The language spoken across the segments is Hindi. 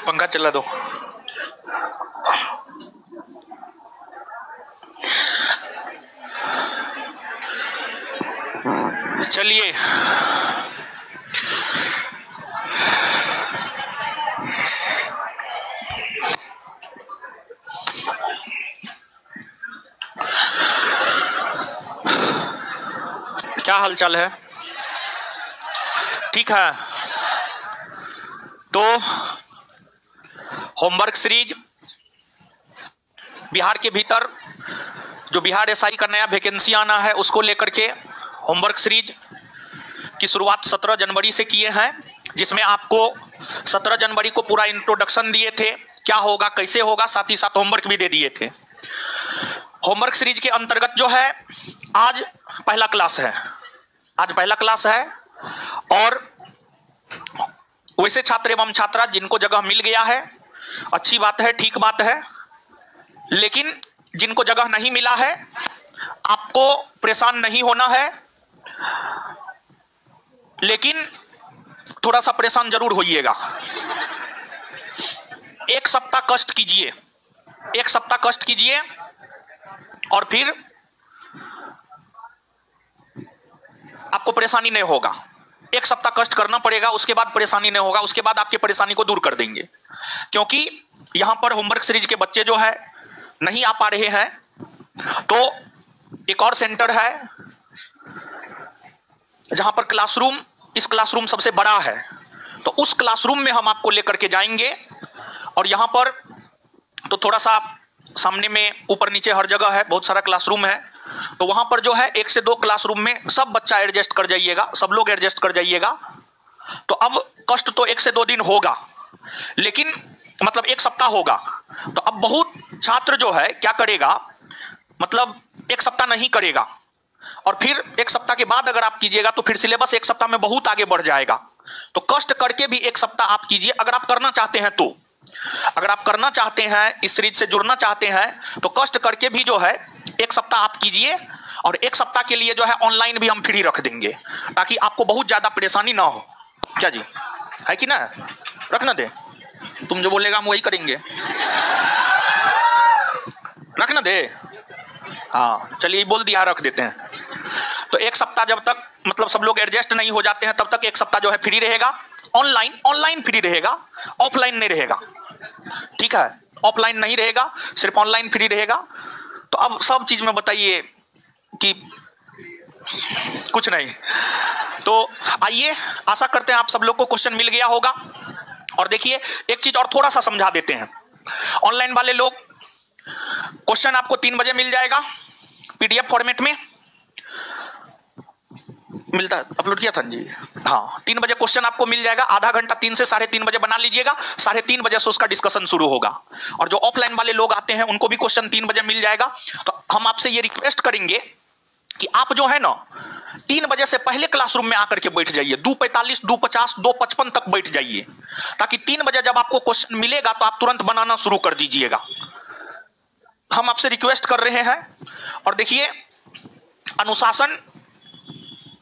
पंखा चला दो। चलिए क्या हालचाल है? ठीक है। तो होमवर्क सीरीज बिहार के भीतर जो बिहार एसआई का नया वैकेंसी आना है उसको लेकर के होमवर्क सीरीज की शुरुआत 17 जनवरी से किए हैं, जिसमें आपको 17 जनवरी को पूरा इंट्रोडक्शन दिए थे, क्या होगा कैसे होगा, साथ ही साथ होमवर्क भी दे दिए थे। होमवर्क सीरीज के अंतर्गत जो है आज पहला क्लास है, और वैसे छात्र एवं छात्रा जिनको जगह मिल गया है अच्छी बात है, ठीक बात है, लेकिन जिनको जगह नहीं मिला है आपको परेशान नहीं होना है, लेकिन थोड़ा सा परेशान जरूर होइएगा। एक सप्ताह कष्ट कीजिए और फिर आपको परेशानी नहीं होगा। एक सप्ताह कष्ट करना पड़ेगा, उसके बाद परेशानी नहीं होगा, उसके बाद आपकी परेशानी को दूर कर देंगे। क्योंकि यहां पर होमवर्क सीरीज के बच्चे जो है नहीं आ पा रहे हैं, तो एक और सेंटर है जहां पर क्लासरूम, इस क्लासरूम सबसे बड़ा है, तो उस क्लासरूम में हम आपको लेकर के जाएंगे। और यहां पर तो थोड़ा सा सामने में ऊपर नीचे हर जगह है, बहुत सारा क्लासरूम है, तो वहां पर जो है 1 से 2 क्लासरूम में सब बच्चा एडजस्ट कर जाइएगा, सब लोग एडजस्ट कर जाइएगा। तो अब कष्ट तो 1 से 2 दिन होगा, लेकिन मतलब 1 सप्ताह होगा। तो अब बहुत छात्र जो है क्या करेगा, मतलब 1 सप्ताह नहीं करेगा और फिर 1 सप्ताह के बाद अगर आप कीजिएगा तो फिर सिलेबस 1 सप्ताह में बहुत आगे बढ़ जाएगा। तो कष्ट करके भी 1 सप्ताह आप कीजिए अगर आप करना चाहते हैं तो। अगर आप करना चाहते हैं, इस सीरीज से जुड़ना चाहते हैं, तो कष्ट करके भी जो है 1 सप्ताह आप कीजिए। और 1 सप्ताह के लिए जो है ऑनलाइन भी हम फ्री रख देंगे, ताकि आपको बहुत ज्यादा परेशानी ना हो। क्या जी, है कि ना? रखना दे, तुम जो बोलेगा हम वही करेंगे। रखना दे, हाँ चलिए बोल दिया, रख देते हैं। तो 1 सप्ताह जब तक मतलब सब लोग एडजस्ट नहीं हो जाते हैं तब तक 1 सप्ताह जो है फ्री रहेगा। ऑनलाइन फ्री रहेगा, ऑफलाइन नहीं रहेगा, ठीक है? ऑफलाइन नहीं रहेगा, सिर्फ ऑनलाइन फ्री रहेगा। तो अब सब चीज में बताइए कि कुछ नहीं। तो आइए, आशा करते हैं आप सब लोग को क्वेश्चन मिल गया होगा। और देखिए एक चीज और थोड़ा सा समझा देते हैं। ऑनलाइन वाले लोग, क्वेश्चन आपको 3 बजे मिल जाएगा पीडीएफ फॉर्मेट में, मिलता अपलोड किया था जी, हाँ 3 बजे क्वेश्चन आपको मिल जाएगा। आधा घंटा 3 से 3:30 बजे बना लीजिएगा, 3:30 बजे से उसका डिस्कशन शुरू होगा। और जो ऑफलाइन वाले लोग आते हैं उनको भी क्वेश्चन 3 बजे मिल जाएगा। तो हम आपसे ये रिक्वेस्ट करेंगे कि आप जो है ना 3 बजे से पहले क्लासरूम में आकर के बैठ जाइए, 2:45, 2:50, 2:55 तक बैठ जाइए, ताकि 3 बजे जब आपको क्वेश्चन मिलेगा तो आप तुरंत बनाना शुरू कर दीजिएगा। हम आपसे रिक्वेस्ट कर रहे हैं। और देखिए अनुशासन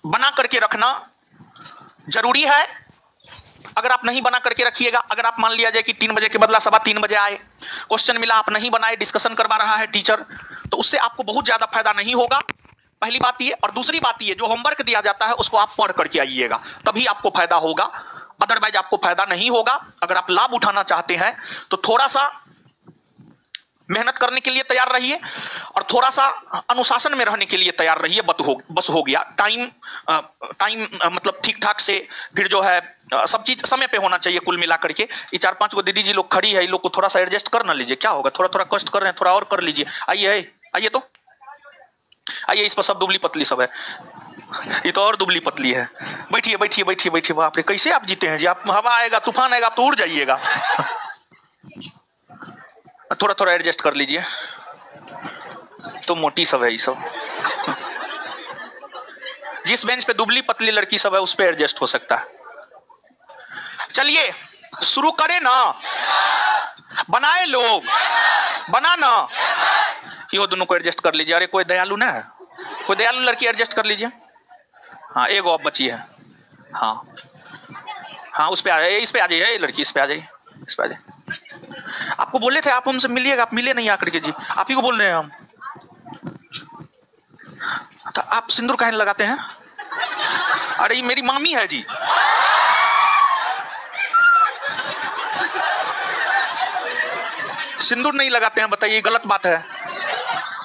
बना करके रखना जरूरी है। अगर आप नहीं बना करके रखिएगा, अगर आप मान लिया जाए कि 3 बजे के बदला 3:15 बजे आए, क्वेश्चन मिला, आप नहीं बनाए, डिस्कशन करवा रहा है टीचर, तो उससे आपको बहुत ज्यादा फायदा नहीं होगा। पहली बात ये। और दूसरी बात ये, जो होमवर्क दिया जाता है उसको आप पढ़ करके आइएगा, तभी आपको फायदा होगा, अदरवाइज आपको फायदा नहीं होगा। अगर आप लाभ उठाना चाहते हैं तो थोड़ा सा मेहनत करने के लिए तैयार रहिए और थोड़ा सा अनुशासन में रहने के लिए तैयार रहिए। बस हो गया। टाइम मतलब ठीक ठाक से, फिर जो है सब चीज समय पे होना चाहिए। कुल मिला करके ये 4-5 को दीदी जी लोग खड़ी है, इन लोग को थोड़ा सा एडजस्ट कर ना लीजिए, क्या होगा? थोड़ा कष्ट कर रहे हैं, थोड़ा और कर लीजिए। आइए तो आइए, इस पर सब दुबली पतली सब है, ये तो और दुबली पतली है। बैठिए। बाप रे, कैसे आप जीते हैं जी? आप, हवा आएगा, तूफान आएगा, आप तो उड़ जाइएगा। थोड़ा एडजस्ट कर लीजिए, तो मोटी सब है ये सब। जिस बेंच पे दुबली पतली लड़की सब है उस पे एडजस्ट हो सकता है। चलिए शुरू करें ना, बनाए लोग, बनाना। यो दोनों को एडजस्ट कर लीजिए। अरे कोई दयालु ना है, कोई दयालु लड़की एडजस्ट कर लीजिए। हाँ, एक और बची है। हाँ हाँ उस पे आ जाइए, इस पे आ जाइए लड़की, इस पे आ जाइए, इस पे आ जाइए। आपको बोले थे आप हमसे मिलिएगा, आप मिले नहीं आकर के जी, आप ही को बोल रहे हैं हम। तो आप सिंदूर काहे लगाते हैं? अरे ये मेरी मामी है जी। सिंदूर नहीं लगाते हैं, बताइए गलत बात है।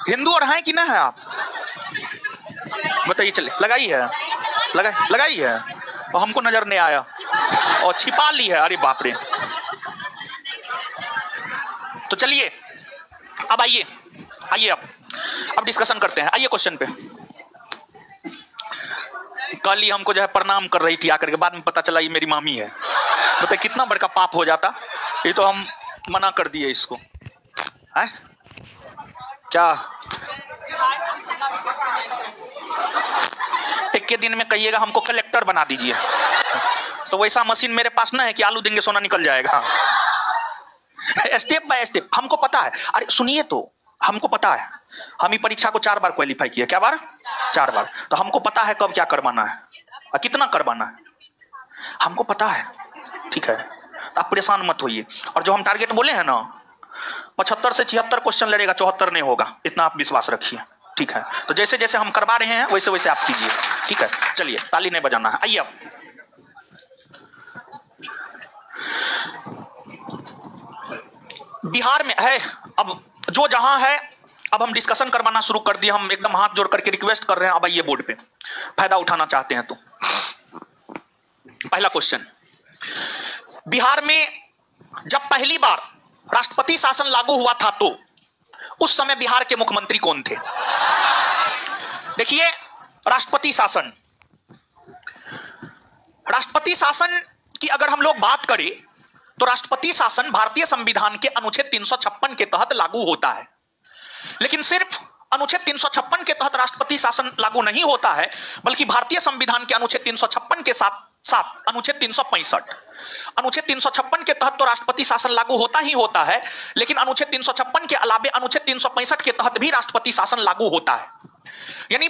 हिंदू और हैं कि ना है आप? बताइए, चले लगाई है, लगाई है और हमको नजर नहीं आया और छिपा ली है। अरे बाप रे। तो चलिए अब आइए, अब डिस्कशन करते हैं। आइए क्वेश्चन पे। कल ही हमको जो है प्रणाम कर रही थी आकर के, बाद में पता चला ये मेरी मामी है। बताइए कितना बड़का पाप हो जाता। ये तो हम मना कर दिए इसको है क्या? एक के दिन में कहिएगा हमको कलेक्टर बना दीजिए, तो वैसा मशीन मेरे पास ना है कि आलू देंगे सोना निकल जाएगा। स्टेप बाय स्टेप हमको पता है। अरे सुनिए तो, हमको पता है, हम ही परीक्षा को 4 बार क्वालिफाई किया। क्या बार? 4 बार। तो हमको पता है कब क्या करवाना है और कितना करवाना है, हमको पता है। ठीक है, तो आप परेशान मत होइए। और जो हम टारगेट बोले हैं ना, 75 से 76 क्वेश्चन लड़ेगा, 74 नहीं होगा, इतना आप विश्वास रखिए। ठीक है, तो जैसे जैसे हम करवा रहे हैं वैसे वैसे आप कीजिए। ठीक है, चलिए ताली नहीं बजाना है। आइए अब बिहार में है, अब जो जहां है, अब हम डिस्कशन करवाना शुरू कर दिए। हम एकदम हाथ जोड़ करके रिक्वेस्ट कर रहे हैं, अब आइए बोर्ड पे, फायदा उठाना चाहते हैं तो। पहला क्वेश्चन, बिहार में जब पहली बार राष्ट्रपति शासन लागू हुआ था तो उस समय बिहार के मुख्यमंत्री कौन थे? देखिए, राष्ट्रपति शासन की अगर हम लोग बात करें तो राष्ट्रपति शासन भारतीय संविधान के अनुच्छेद 356 के तहत लागू होता है। लेकिन सिर्फ अनुच्छेद 356 के तहत राष्ट्रपति शासन लागू नहीं होता है, बल्कि भारतीय संविधान के अनुच्छेद 356 के साथ साथ अनुच्छेद 356 के तहत तो राष्ट्रपति शासन लागू होता ही होता है, लेकिन अनुच्छेद 356 के अलावे अनुच्छेद 365 के तहत भी राष्ट्रपति शासन लागू होता है। यानी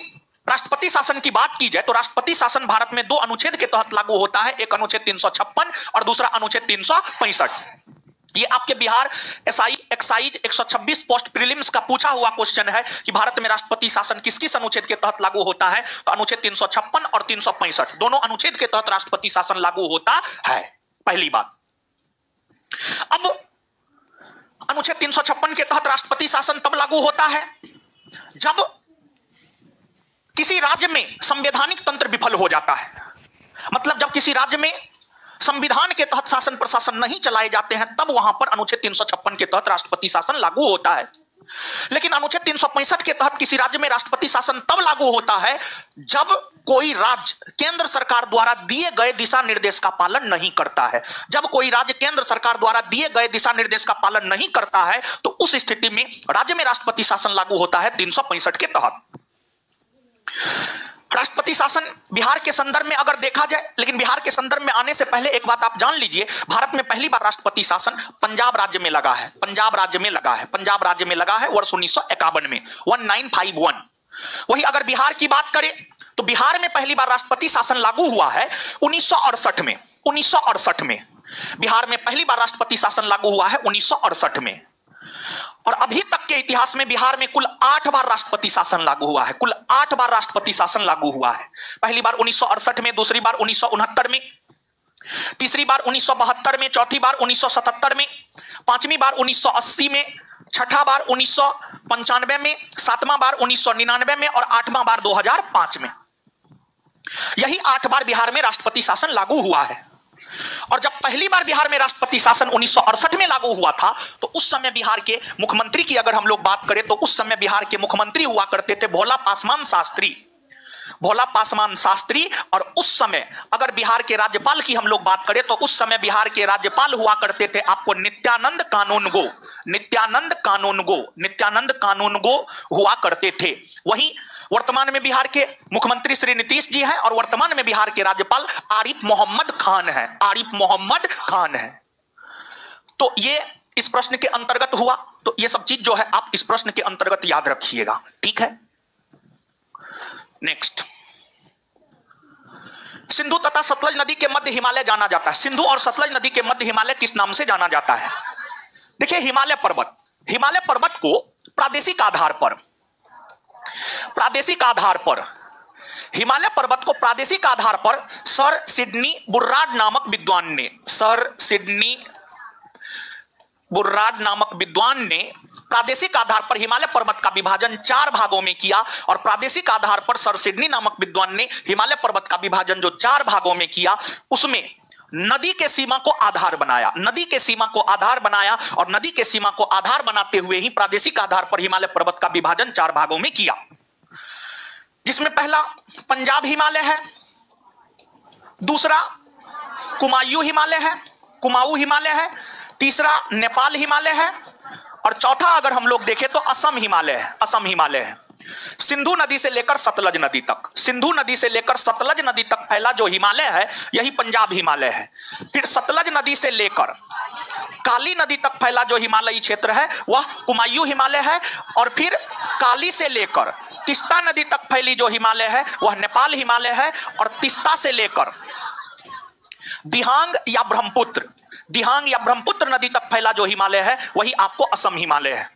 राष्ट्रपति शासन की बात की जाए तो राष्ट्रपति शासन भारत में 2 अनुच्छेद के तहत लागू होता है, एक अनुच्छेद 356 और दूसरा अनुच्छेद 365। ये आपके बिहार एक्साइज 126 पोस्ट प्रीलिम्स का पूछा हुआ क्वेश्चन है कि भारत में राष्ट्रपति शासन किस किस अनुच्छेद के तहत लागू होता है, तो अनुच्छेद 356 और 365 दोनों अनुच्छेद के तहत राष्ट्रपति शासन लागू होता है। पहली बात। अब अनुच्छेद 356 के तहत राष्ट्रपति शासन तब लागू होता है जब किसी राज्य में संवैधानिक तंत्र विफल हो जाता है। मतलब जब किसी राज्य में संविधान के तहत शासन प्रशासन नहीं चलाए जाते हैं, तब वहां पर अनुच्छेद 356 के तहत राष्ट्रपति शासन लागू होता है। लेकिन अनुच्छेद 365 के तहत किसी राज्य में राष्ट्रपति शासन तब लागू होता है जब कोई राज्य केंद्र सरकार द्वारा दिए गए दिशा निर्देश का पालन नहीं करता है। जब कोई राज्य केंद्र सरकार द्वारा दिए गए दिशा निर्देश का पालन नहीं करता है, तो उस स्थिति में राज्य में राष्ट्रपति शासन लागू होता है 365 के तहत। राष्ट्रपति शासन बिहार के संदर्भ में अगर देखा जाए, लेकिन बिहार के संदर्भ में आने से पहले एक बात आप जान लीजिए, भारत में पहली बार राष्ट्रपति शासन पंजाब राज्य में लगा है। पंजाब राज्य में लगा है वर्ष 1951 में, 1951। वही अगर बिहार की बात करें तो बिहार में पहली बार राष्ट्रपति शासन लागू हुआ है 1968 में। 1968 में बिहार में पहली बार राष्ट्रपति शासन लागू हुआ है 1968 में। और अभी तक के इतिहास में बिहार में कुल 8 बार राष्ट्रपति शासन लागू हुआ है। कुल 8 बार राष्ट्रपति शासन लागू हुआ है। पहली बार 1968 में, दूसरी बार 1969 में, तीसरी बार 1972 में, चौथी बार 1977 में, पांचवी बार 1980 में, छठा बार 1995 में, सातवां बार 1999 में और 8वां बार 2005 में। यही 8 बार बिहार में राष्ट्रपति शासन लागू हुआ है। और जब पहली बार बिहार में राष्ट्रपति शासन 1968 में लागू हुआ था, तो उस समय बिहार के मुख्यमंत्री की अगर हम लोग बात करें तो उस समय बिहार के मुख्यमंत्री हुआ करते थे भोला पासवान शास्त्री। और उस समय अगर बिहार के राज्यपाल की हम लोग बात करें तो उस समय बिहार के राज्यपाल हुआ करते थे आपको नित्यानंद कानून गो हुआ करते थे। वहीं वर्तमान में बिहार के मुख्यमंत्री श्री नीतीश जी हैं और वर्तमान में बिहार के राज्यपाल आरिफ मोहम्मद खान है। तो ये इस प्रश्न के अंतर्गत हुआ। तो ये सब चीज जो है आप इस प्रश्न के अंतर्गत याद रखिएगा, ठीक है। नेक्स्ट, सिंधु तथा सतलज नदी के मध्य हिमालय जाना जाता है। सिंधु और सतलज नदी के मध्य हिमालय किस नाम से जाना जाता है? देखिए हिमालय पर्वत को प्रादेशिक आधार पर सर सिडनी बुर्राड नामक विद्वान ने प्रादेशिक आधार पर हिमालय पर्वत का विभाजन 4 भागों में किया। और प्रादेशिक आधार पर सर सिडनी नामक विद्वान ने हिमालय पर्वत का विभाजन जो 4 भागों में किया, उसमें नदी के सीमा को आधार बनाया और नदी के सीमा को आधार बनाते हुए ही प्रादेशिक आधार पर हिमालय पर्वत का विभाजन 4 भागों में किया, जिसमें पहला पंजाब हिमालय है, दूसरा कुमाऊं हिमालय है, तीसरा नेपाल हिमालय है, और चौथा अगर हम लोग देखें तो असम हिमालय है। सिंधु नदी से लेकर सतलज नदी तक फैला जो हिमालय है यही पंजाब हिमालय है। फिर सतलज नदी से लेकर काली नदी तक फैला जो हिमालयी क्षेत्र है वह कुमाऊं हिमालय है, और फिर काली से लेकर तीस्ता नदी तक फैली जो हिमालय है वह नेपाल हिमालय है, और तीस्ता से लेकर दिहांग या ब्रह्मपुत्र नदी तक फैला जो हिमालय है वही आपको असम हिमालय है।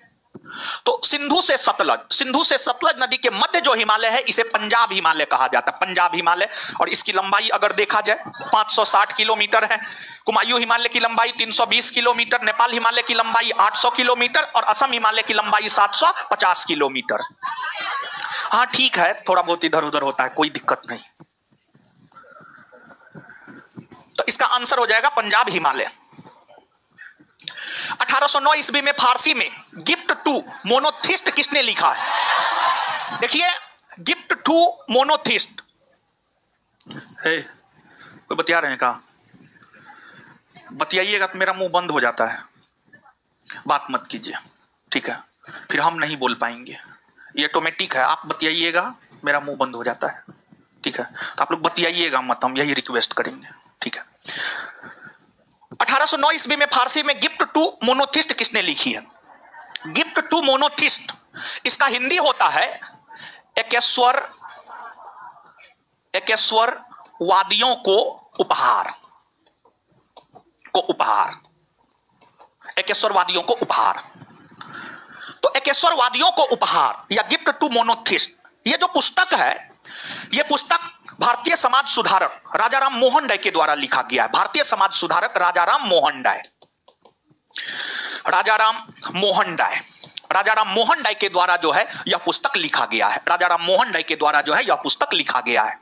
तो सिंधु से सतलज नदी के मध्य जो हिमालय है इसे पंजाब हिमालय कहा जाता है, पंजाब हिमालय। और इसकी लंबाई अगर देखा जाए 560 किलोमीटर है। कुमाऊं हिमालय की लंबाई 320 किलोमीटर, नेपाल हिमालय की लंबाई 800 किलोमीटर और असम हिमालय की लंबाई 750 किलोमीटर। हाँ ठीक है, थोड़ा बहुत इधर उधर होता है, कोई दिक्कत नहीं। तो इसका आंसर हो जाएगा पंजाब हिमालय। 1809 ईस्वी में फारसी में गिफ्ट टू मोनोथिस्ट किसने लिखा है? देखिए गिफ्ट टू मोनोथिस्ट, कोई बतिया रहे हैं का? बतियाइएगा तो मेरा मुंह बंद हो जाता है, बात मत कीजिए, ठीक है? फिर हम नहीं बोल पाएंगे, ये ऑटोमेटिक है। आप बतियाइएगा मेरा मुंह बंद हो जाता है, ठीक है? तो आप लोग बतियाइएगा मत, हम यही रिक्वेस्ट करेंगे, ठीक है? 1809 ईस्वी में फारसी में गिफ्ट टू मोनोथिस्ट किसने लिखी है? गिफ्ट टू मोनोथिस्ट, इसका हिंदी होता है एकेश्वर वादियों को उपहार। एकेश्वरवादियों को उपहार। तो एकेश्वरवादियों को उपहार या गिफ्ट टू मोनोथिस्ट, ये जो पुस्तक है, ये पुस्तक भारतीय समाज सुधारक राजाराम मोहन राय के द्वारा लिखा गया है। भारतीय समाज सुधारक राजाराम मोहन राय के द्वारा जो है यह पुस्तक लिखा गया है। राजाराम मोहन राय के द्वारा जो है यह पुस्तक लिखा गया है।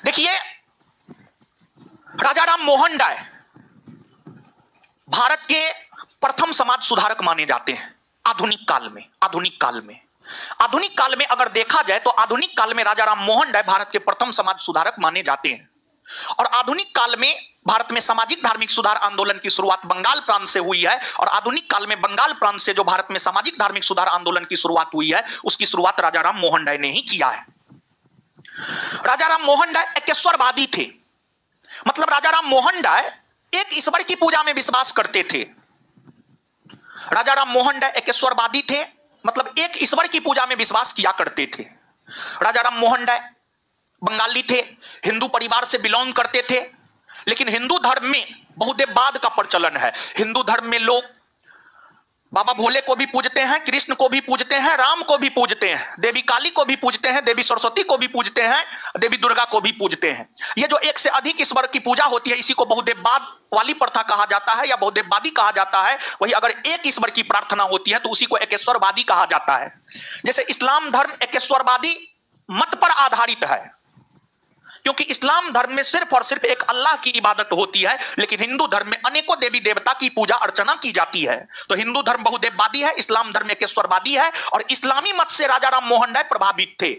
देखिए राजाराम मोहन राय भारत के प्रथम समाज सुधारक माने जाते हैं आधुनिक काल में अगर देखा जाए तो आधुनिक काल में राजाराम मोहन राय भारत के प्रथम समाज सुधारक माने जाते हैं। और आधुनिक काल में भारत में सामाजिक धार्मिक सुधार आंदोलन की शुरुआत बंगाल प्रांत से हुई है, और आधुनिक काल में बंगाल प्रांत से जो भारत में सामाजिक धार्मिक सुधार आंदोलन की शुरुआत हुई है उसकी शुरुआत राजाराम मोहन राय ने ही किया है। राजाराम मोहन राय एकेश्वरवादी थे, मतलब राजाराम मोहन राय एक ईश्वर की पूजा में विश्वास करते थे। राजाराम मोहन राय एकेश्वरवादी थे, मतलब एक ईश्वर की पूजा में विश्वास किया करते थे। राजाराम मोहन राय बंगाली थे, हिंदू परिवार से बिलोंग करते थे, लेकिन हिंदू धर्म में बहुदेववाद का प्रचलन है। हिंदू धर्म में लोग बाबा भोले को भी पूजते हैं, कृष्ण को भी पूजते हैं, राम को भी पूजते हैं, देवी काली को भी पूजते हैं, देवी सरस्वती को भी पूजते हैं, देवी दुर्गा को भी पूजते हैं। ये जो एक से अधिक ईश्वर की पूजा होती है इसी को बहुदेववाद वाली प्रथा कहा जाता है या बहुदेववादी कहा जाता है। वही अगर एक ईश्वर की प्रार्थना होती है तो उसी को एकेश्वरवादी कहा जाता है। जैसे इस्लाम धर्म एकेश्वरवादी मत पर आधारित है, क्योंकि इस्लाम धर्म में सिर्फ और सिर्फ एक अल्लाह की इबादत होती है, लेकिन हिंदू धर्म में अनेकों देवी देवता की पूजा अर्चना की जाती है। तो हिंदू धर्म बहुदेववादी है, इस्लाम धर्म एकेश्वरवादी है, और इस्लामी मत से राजाराम मोहन राय प्रभावित थे।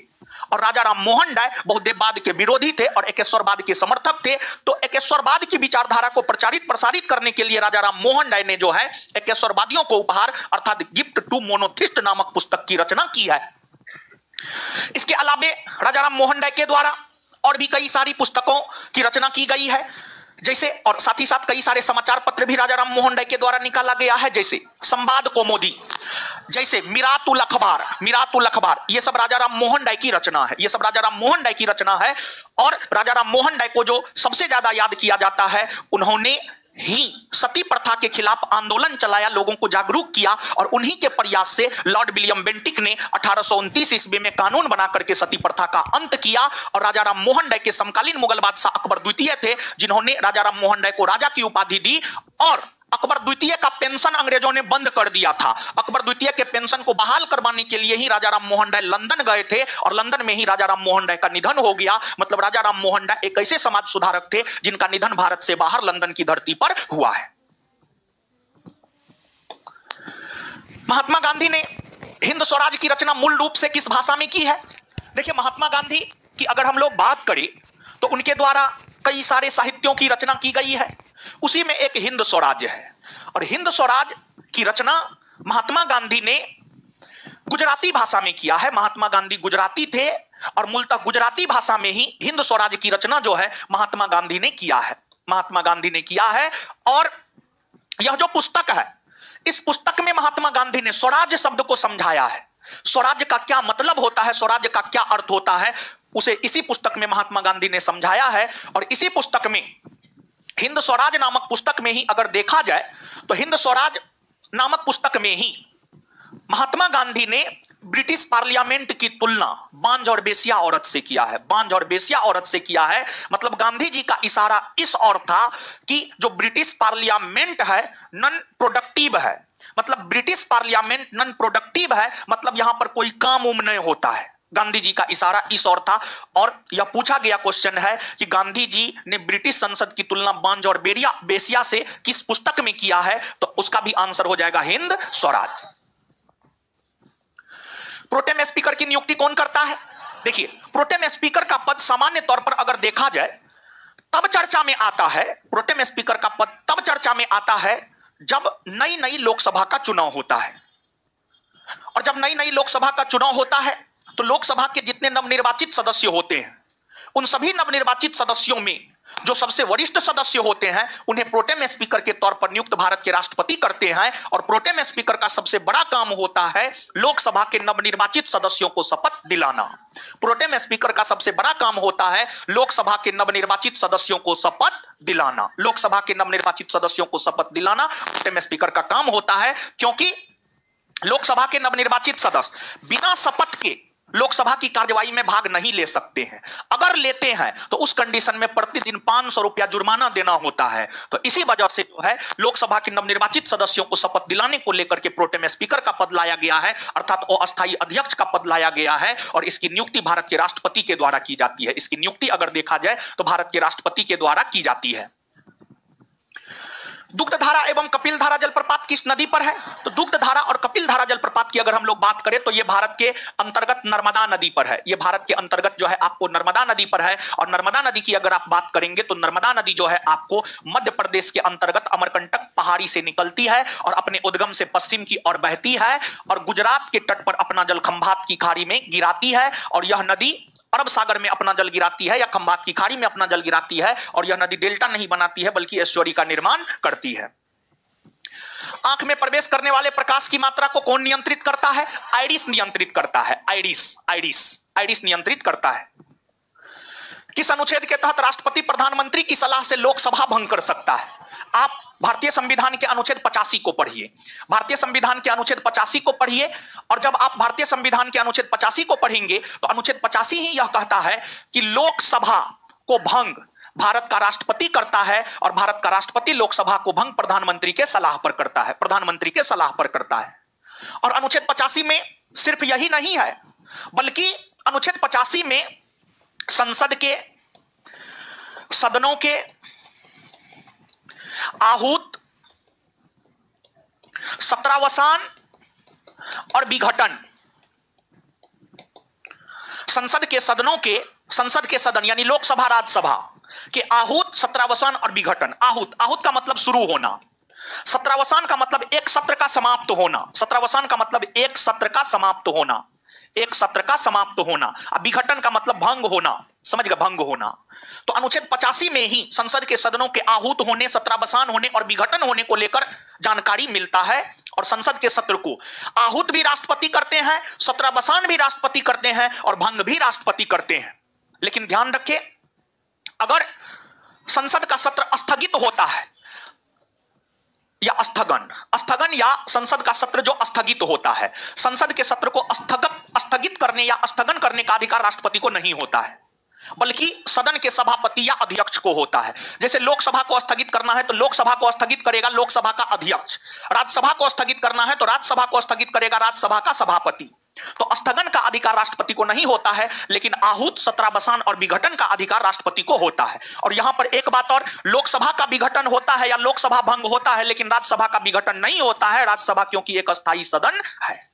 और राजाराम मोहन राय बहुदेववाद के विरोधी थे और एकेश्वरवाद के समर्थक थे। तो एकेश्वरवाद की विचारधारा को प्रसारित करने के लिए राजाराम मोहन राय ने जो है एकेश्वरवादियों को उपहार अर्थात गिफ्ट टू मोनोथिस्ट नामक पुस्तक की रचना की है। इसके अलावा राजाराम मोहन राय के द्वारा और भी कई सारी पुस्तकों की रचना की गई है। जैसे, और साथ ही साथ कई सारे समाचार पत्र भी राजा राम मोहन राय के द्वारा निकाला गया है, जैसे संवाद कौमुदी, जैसे मिरातुल अखबार, ये सब राजा राम मोहन राय की रचना है, ये सब राजा राम मोहन राय की रचना है। और राजा राम मोहन राय को जो सबसे ज्यादा याद किया जाता है, उन्होंने ही सती प्रथा के खिलाफ आंदोलन चलाया, लोगों को जागरूक किया, और उन्हीं के प्रयास से लॉर्ड विलियम बेंटिक ने 1829 ईस्वी में कानून बनाकर के सती प्रथा का अंत किया। और राजा राम मोहन राय के समकालीन मुगल बादशाह अकबर द्वितीय थे, जिन्होंने राजा राम मोहन राय को राजा की उपाधि दी। और अकबर द्वितीय का पेंशन अंग्रेजों ने बंद कर दिया था। अकबर द्वितीय के पेंशन को बहाल करवाने के लिए ही राजा राम मोहन राय लंदन गए थे, और लंदन में ही राजा राम मोहन राय का निधन हो गया। मतलब राजा राम मोहन राय एक ऐसे समाज सुधारक थे जिनका निधन भारत से बाहर लंदन की धरती पर हुआ है। महात्मा गांधी ने हिंद स्वराज की रचना मूल रूप से किस भाषा में की है? देखिए, महात्मा गांधी की अगर हम लोग बात करें तो उनके द्वारा कई सारे साहित्यों की रचना की गई है, उसी में एक हिंद स्वराज है। और हिंद स्वराज की रचना महात्मा गांधी ने गुजराती भाषा में किया है। महात्मा गांधी गुजराती थे और मूलतः गुजराती भाषा में ही हिंद स्वराज की रचना जो है महात्मा गांधी ने किया है, महात्मा गांधी ने किया है। और यह जो पुस्तक है, इस पुस्तक में महात्मा गांधी ने स्वराज शब्द को समझाया है। स्वराज का क्या मतलब होता है, स्वराज का क्या अर्थ होता है, उसे इसी पुस्तक में महात्मा गांधी ने समझाया है। और इसी पुस्तक में, हिंद स्वराज नामक पुस्तक में ही अगर देखा जाए तो हिंद स्वराज नामक पुस्तक में ही महात्मा गांधी ने ब्रिटिश पार्लियामेंट की तुलना बांझ और बेसिया औरत से किया है, बांझ और बेसिया औरत से किया है। मतलब गांधी जी का इशारा इस ओर था कि जो ब्रिटिश पार्लियामेंट है नॉन प्रोडक्टिव है, मतलब ब्रिटिश पार्लियामेंट नॉन प्रोडक्टिव है, मतलब यहां पर कोई काम उम नहीं होता है। गांधी जी का इशारा इस ओर था। और यह पूछा गया क्वेश्चन है कि गांधी जी ने ब्रिटिश संसद की तुलना बांझ और बेसिया से किस पुस्तक में किया है, तो उसका भी आंसर हो जाएगा हिंद स्वराज। प्रोटेम स्पीकर की नियुक्ति कौन करता है? देखिए, प्रोटेम स्पीकर का पद सामान्य तौर पर अगर देखा जाए तब चर्चा में आता है, प्रोटेम स्पीकर का पद तब चर्चा में आता है जब नई नई लोकसभा का चुनाव होता है। और जब नई नई लोकसभा का चुनाव होता है तो लोकसभा के जितने नवनिर्वाचित सदस्य होते हैं, उन सभी नवनिर्वाचित सदस्यों में जो सबसे वरिष्ठ सदस्य होते हैं उन्हें प्रोटेम स्पीकर के तौर पर नियुक्त भारत के राष्ट्रपति करते हैं। और प्रोटेम स्पीकर का सबसे बड़ा काम होता है लोकसभा के नवनिर्वाचित सदस्यों को शपथ दिलाना। प्रोटेम स्पीकर का सबसे बड़ा काम होता है लोकसभा के नवनिर्वाचित सदस्यों को शपथ दिलाना, लोकसभा के नवनिर्वाचित सदस्यों को शपथ दिलाना प्रोटेम स्पीकर का काम होता है। क्योंकि लोकसभा के नवनिर्वाचित सदस्य बिना शपथ के लोकसभा की कार्यवाही में भाग नहीं ले सकते हैं। अगर लेते हैं तो उस कंडीशन में प्रतिदिन 500 रुपया जुर्माना देना होता है। तो इसी वजह से जो है लोकसभा के नवनिर्वाचित सदस्यों को शपथ दिलाने को लेकर के प्रोटेम स्पीकर का पद लाया गया है, अर्थात अस्थायी अध्यक्ष का पद लाया गया है। और इसकी नियुक्ति भारत के राष्ट्रपति के द्वारा की जाती है। इसकी नियुक्ति अगर देखा जाए तो भारत के राष्ट्रपति के द्वारा की जाती है। दुग्धधारा एवं कपिलधारा जलप्रपात किस नदी पर है? तो दुग्धधारा और कपिलधारा जलप्रपात की अगर हम लोग बात करें तो यह भारत के अंतर्गत नर्मदा नदी पर है। यह भारत के अंतर्गत जो है आपको नर्मदा नदी पर है। और नर्मदा नदी की अगर आप बात करेंगे तो नर्मदा नदी जो है आपको मध्य प्रदेश के अंतर्गत अमरकंटक पहाड़ी से निकलती है और अपने उद्गम से पश्चिम की ओर बहती है और गुजरात के तट पर अपना जल खंभात की खाड़ी में गिराती है। और यह नदी अरब सागर में अपना जल गिराती है या खंभात की खाड़ी में अपना जल गिराती है। और यह नदी डेल्टा नहीं बनाती है बल्कि एस्चुअरी का निर्माण करती है। आंख में प्रवेश करने वाले प्रकाश की मात्रा को कौन नियंत्रित करता है? आइरिस नियंत्रित करता है। आइरिस नियंत्रित करता है। किस अनुच्छेद के तहत राष्ट्रपति प्रधानमंत्री की सलाह से लोकसभा भंग कर सकता है? आप भारतीय संविधान के अनुच्छेद 85 को पढ़िए। भारतीय संविधान के अनुच्छेद 85 को पढ़िए। और जब आप भारतीय संविधान के अनुच्छेद 85 को पढ़ेंगे तो अनुच्छेद 85 ही यह कहता है कि लोकसभा को भंग भारत का राष्ट्रपति करता है और भारत का राष्ट्रपति लोकसभा को भंग प्रधानमंत्री के सलाह पर करता है, प्रधानमंत्री के सलाह पर करता है। और अनुच्छेद 85 में सिर्फ यही नहीं है बल्कि अनुच्छेद 85 में संसद के सदनों के आहूत, सत्रावसान और विघटन, संसद के सदनों के, संसद के सदन यानी लोकसभा राज्यसभा के आहूत, सत्रावसान और विघटन। आहूत का मतलब शुरू होना, सत्रावसान का मतलब एक सत्र का समाप्त होना, सत्रावसान का मतलब एक सत्र का समाप्त होना, एक सत्र का समाप्त होना। अब विघटन का मतलब भंग होना, समझ गए, भंग होना। तो अनुच्छेद 85 में ही संसद के सदनों के आहूत होने, सत्रावसान होने और विघटन होने को लेकर जानकारी मिलता है। और संसद के सत्र को आहूत भी राष्ट्रपति करते हैं, सत्रावसान भी राष्ट्रपति करते हैं और भंग भी राष्ट्रपति करते हैं। लेकिन ध्यान रखें, अगर संसद का सत्र स्थगित होता है या स्थगन या संसद का सत्र जो स्थगित होता है, संसद के सत्र को स्थगित करने या स्थगन करने का अधिकार राष्ट्रपति को नहीं होता है, बल्कि सदन के सभापति या अध्यक्ष को होता है। जैसे लोकसभा को स्थगित करना है तो लोकसभा को स्थगित करेगा लोकसभा का अध्यक्ष, राज्यसभा को स्थगित करना है तो राज्यसभा को स्थगित करेगा राज्यसभा का सभापति। तो स्थगन का अधिकार राष्ट्रपति को नहीं होता है, लेकिन आहूत, सत्रावसान और विघटन का अधिकार राष्ट्रपति को होता है। और यहां पर एक बात और, लोकसभा का विघटन होता है या लोकसभा भंग होता है, लेकिन राज्यसभा का विघटन नहीं होता है, राज्यसभा क्योंकि एक अस्थायी सदन है।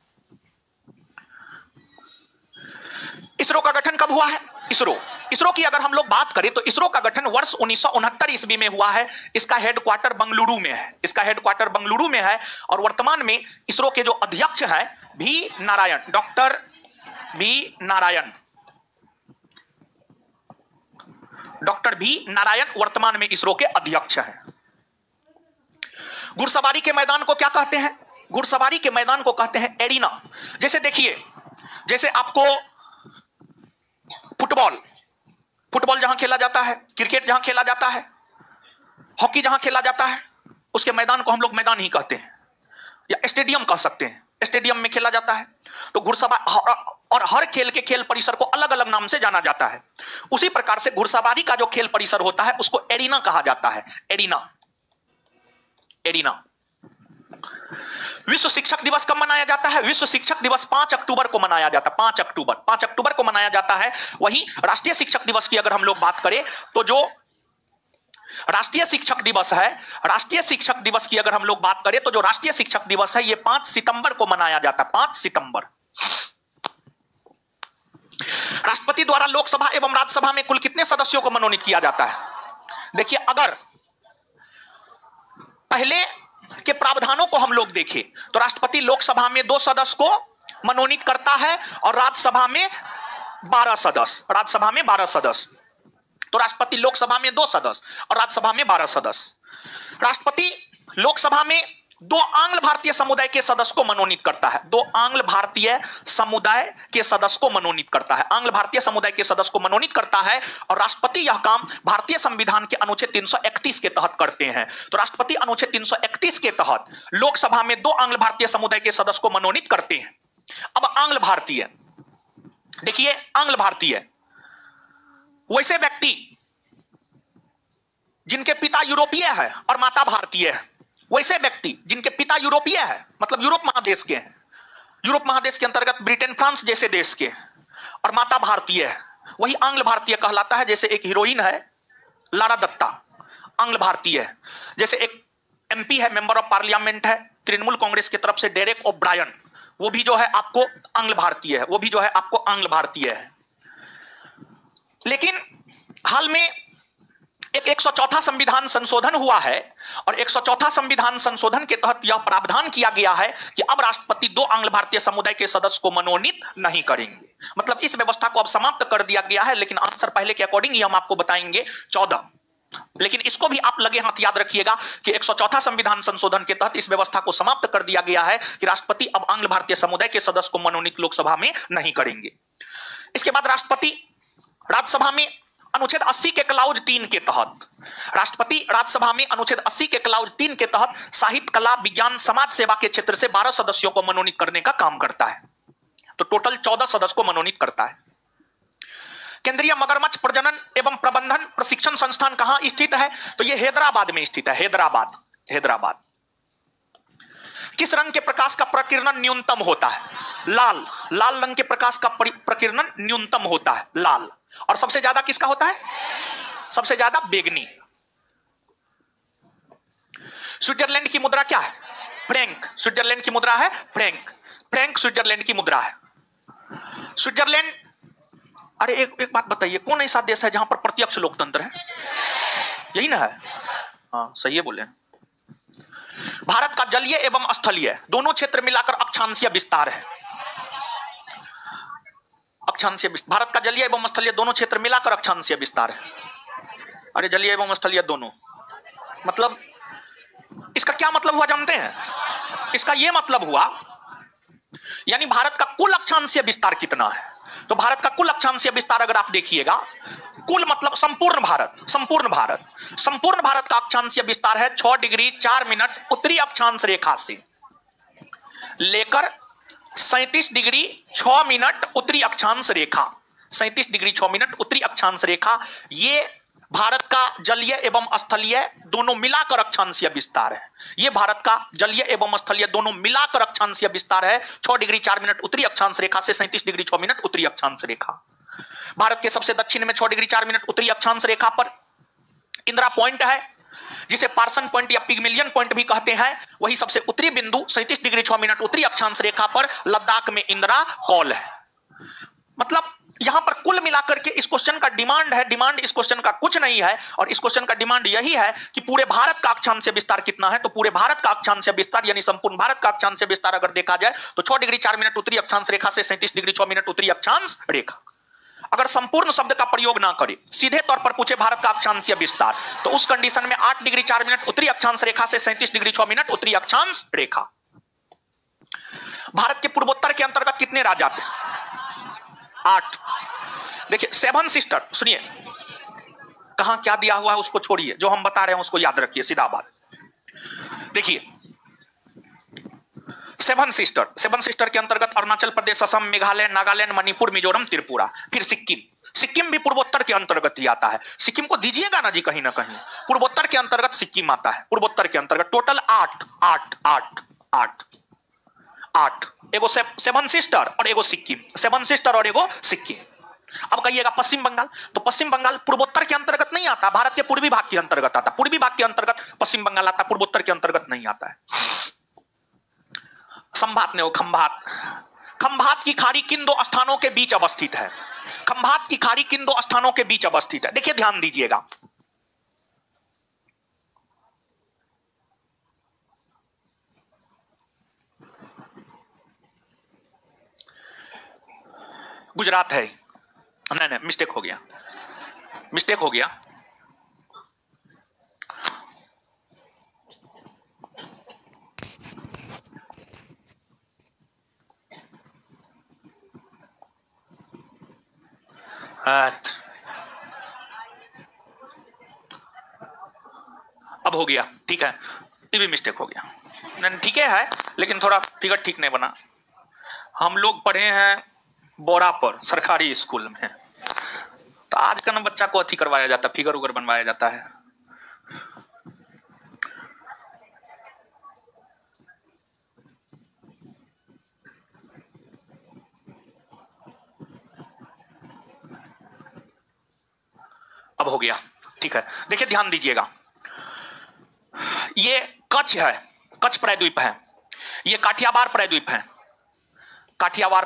इसरो का गठन कब हुआ है? इसरो की अगर हम लोग बात करें तो इसरो का गठन वर्ष 1969 ईस्वी में हुआ है। इसका हेडक्वार्टर बंगलुरु में है। और वर्तमान में इसरो के जो अध्यक्ष हैं डॉक्टर भी नारायण वर्तमान में इसरो के अध्यक्ष हैं। घुड़सवारी के मैदान को क्या कहते हैं? घुड़सवारी के मैदान को कहते हैं एरिना। जैसे देखिए, जैसे आपको फुटबॉल जहां खेला जाता है, क्रिकेट जहां खेला जाता है, हॉकी जहां खेला जाता है, उसके मैदान को हम लोग मैदान ही कहते हैं या स्टेडियम कह सकते हैं। स्टेडियम में खेला जाता है। तो घुड़सवारी और हर खेल के खेल परिसर को अलग अलग नाम से जाना जाता है। उसी प्रकार से घुड़सवारी का जो खेल परिसर होता है उसको एरिना कहा जाता है। एरिना। विश्व शिक्षक दिवस कब मनाया जाता है? विश्व शिक्षक दिवस 5 अक्टूबर को मनाया जाता है। 5 अक्टूबर को मनाया जाता है। वहीं राष्ट्रीय शिक्षक दिवस की अगर हम लोग बात करें तो जो राष्ट्रीय शिक्षक दिवस है, राष्ट्रीय शिक्षक दिवस की अगर हम लोग बात करें तो जो राष्ट्रीय शिक्षक दिवस है ये 5 सितंबर को मनाया जाता है। 5 सितंबर। राष्ट्रपति द्वारा लोकसभा एवं राज्यसभा में कुल कितने सदस्यों को मनोनीत किया जाता है? देखिए, अगर पहले के प्रावधानों को हम लोग देखें तो राष्ट्रपति लोकसभा में 2 सदस्य को मनोनीत करता है और राज्यसभा में 12 सदस्य। तो राष्ट्रपति लोकसभा में 2 सदस्य और राज्यसभा में 12 सदस्य। राष्ट्रपति लोकसभा में 2 आंग्ल भारतीय समुदाय के सदस्य को मनोनीत करता है। 2 आंग्ल भारतीय समुदाय के सदस्य को मनोनीत करता है। आंग्ल भारतीय समुदाय के सदस्य को मनोनीत करता है और राष्ट्रपति यह काम भारतीय संविधान के अनुच्छेद 331 के तहत करते हैं। तो राष्ट्रपति अनुच्छेद 331 के तहत लोकसभा में 2 आंग्ल भारतीय समुदाय के सदस्य को मनोनीत करते हैं। अब आंग्ल भारतीय, देखिए, आंग्ल भारतीय वैसे व्यक्ति जिनके पिता यूरोपीय है और माता भारतीय है, वैसे व्यक्ति जिनके पिता यूरोपीय है, मतलब यूरोप महादेश के हैं, यूरोप महादेश के अंतर्गत ब्रिटेन, फ्रांस जैसे देश के, और माता भारतीय है, वही आंग्ल भारतीय कहलाता है। जैसे एक हीरोइन है लारा दत्ता, आंग्ल भारतीय है। जैसे एक एमपी है, मेंबर ऑफ पार्लियामेंट है तृणमूल कांग्रेस की तरफ से, डेरेक ओब्रायन, वो भी जो है आपको आंग्ल भारतीय है। लेकिन हाल में एक 104वां संविधान संशोधन हुआ है और 104वां संविधान संशोधन के तहत यह प्रावधान किया गया है कि अब राष्ट्रपति 2 आंग्ल भारतीय समुदाय के सदस्य को मनोनीत नहीं करेंगे। मतलब इस व्यवस्था को अब समाप्त कर दिया गया है। लेकिन आंसर पहले के अकॉर्डिंग ही हम आपको बताएंगे 14। लेकिन इसको भी आप लगे हाथ याद रखिएगा कि 104वां संविधान संशोधन के तहत इस व्यवस्था को समाप्त कर दिया गया है कि राष्ट्रपति अब आंग्ल भारतीय समुदाय के सदस्य को मनोनीत लोकसभा में नहीं करेंगे। इसके बाद राष्ट्रपति राज्यसभा में अनुच्छेद 80 के क्लाउज 3 के तहत, राष्ट्रपति राज्यसभा में अनुच्छेद 80 के क्लाउज 3 के तहत साहित्य, कला, विज्ञान, समाज सेवा के क्षेत्र से 12 सदस्यों को मनोनीत करने का काम करता है। तो टोटल 14 सदस्य को मनोनीत करता है। केंद्रीय मगरमच्छ प्रजनन एवं प्रबंधन प्रशिक्षण संस्थान कहां स्थित है? तो यह हैदराबाद में स्थित है। हैदराबाद। किस रंग के प्रकाश का प्रकीर्णन न्यूनतम होता है? लाल रंग के प्रकाश का प्रकीर्णन न्यूनतम होता है, लाल। और सबसे ज्यादा किसका होता है? सबसे ज्यादा बैगनी। स्विट्जरलैंड की मुद्रा क्या है? फ्रैंक। स्विट्जरलैंड की मुद्रा है फ्रैंक स्विट्जरलैंड की मुद्रा है। स्विट्जरलैंड, अरे एक बात बताइए, कौन ऐसा देश है जहां पर प्रत्यक्ष लोकतंत्र है? यही ना है? हाँ, सही है बोले। भारत का जलीय एवं स्थलीय दोनों क्षेत्र मिलाकर अक्षांशीय विस्तार है। अक्षांशीय विस्तार। भारत का जलीय एवं स्थलीय दोनों क्षेत्र मिलाकर अक्षांशीय विस्तार है। अरे जलीय एवं स्थलीय दोनों, मतलब इसका क्या मतलब हुआ जानते हैं? इसका यह मतलब हुआ यानी भारत का कुल अक्षांशीय विस्तार कितना है। तो भारत का कुल अक्षांशीय विस्तार अगर आप देखिएगा, कुल मतलब संपूर्ण भारत का अक्षांशीय विस्तार है 6 डिग्री 4 मिनट उत्तरी अक्षांश रेखा से लेकर 37 डिग्री 6 मिनट उत्तरी अक्षांश रेखा, 37 डिग्री 6 मिनट उत्तरी अक्षांश रेखा। ये भारत का जलीय एवं स्थलीय दोनों मिलाकर अक्षांशीय विस्तार है। यह भारत का जलीय एवं स्थलीय दोनों मिलाकर अक्षांशीय विस्तार है 6 डिग्री 4 मिनट उत्तरी अक्षांश रेखा से 37 डिग्री 6 मिनट उत्तरी अक्षांश रेखा। भारत के सबसे दक्षिण में 6 डिग्री 4 मिनट उत्तरी अक्षांश रेखा पर इंदिरा पॉइंट है, जिसे पार्सन पॉइंट या पिगमेलियन पॉइंट भी कहते हैं। वही सबसे उत्तरी बिंदु 37 डिग्री 6 मिनट उत्तरी अक्षांश रेखा पर लद्दाख में इंदिरा कॉल है। मतलब यहां पर कुल मिलाकर के इस क्वेश्चन का डिमांड है, डिमांड इस क्वेश्चन का कुछ नहीं है, और इस क्वेश्चन का डिमांड यही है कि पूरे भारत का अक्षांशीय विस्तार कितना है। तो पूरे भारत का अक्षांशीय विस्तार यानी संपूर्ण भारत का अक्षांशीय विस्तार अगर देखा जाए तो 6 डिग्री 4 मिनट उत्तरी अक्षांश रेखा से 37 डिग्री 6 मिनट उत्तरी अक्षांश रेखा। अगर संपूर्ण शब्द का प्रयोग ना करे, सीधे तौर पर पूछे भारत का अक्षांशीय विस्तार, तो उस कंडीशन में 8 डिग्री 4 मिनट उत्तरी अक्षांश रेखा से 37 डिग्री 6 मिनट उत्तरी अक्षांश रेखा। भारत के पूर्वोत्तर के अंतर्गत कितने राज्य आते हैं? 8। देखिए 7 सिस्टर, सुनिए कहां क्या दिया हुआ है उसको छोड़िए, जो हम बता रहे हैं उसको याद रखिए, सीधा बात। देखिए 7 सिस्टर के अंतर्गत अरुणाचल प्रदेश, असम, मेघालय, नागालैंड, मणिपुर, मिजोरम, त्रिपुरा, फिर सिक्किम भी पूर्वोत्तर के अंतर्गत ही आता है। सिक्किम को दीजिएगा ना जी कहीं ना कहीं, पूर्वोत्तर के अंतर्गत सिक्किम आता है। पूर्वोत्तर के अंतर्गत टोटल 8 एगो 7 सिस्टर और एगो सिक्किम, 7 सिस्टर और एगो सिक्किम। अब कहिएगा पश्चिम बंगाल, तो पश्चिम बंगाल पूर्वोत्तर के अंतर्गत नहीं आता, भारत के पूर्वी भाग के अंतर्गत आता। पूर्वी भाग के अंतर्गत पश्चिम बंगाल आता, पूर्वोत्तर के अंतर्गत नहीं आता है। संभात ने वो खंभात की खाड़ी किन दो स्थानों के बीच अवस्थित है? खंभात की खाड़ी किन दो स्थानों के बीच अवस्थित है? देखिए ध्यान दीजिएगा, गुजरात है। नहीं मिस्टेक हो गया। अब हो गया, ठीक है, ये भी मिस्टेक हो गया। नहीं ठीक है, लेकिन थोड़ा फिगर ठीक नहीं बना। हम लोग पढ़े हैं बोरा पर सरकारी स्कूल में, तो आज का ना बच्चा को अथी करवाया जाता, फिगर उगर बनवाया जाता है। अब हो गया, ठीक है। देखिए ध्यान दीजिएगा, ये कच्छ है, कच्छ प्रायद्वीप है, ये काठियावाड़ प्रायद्वीप है, काठियावाड़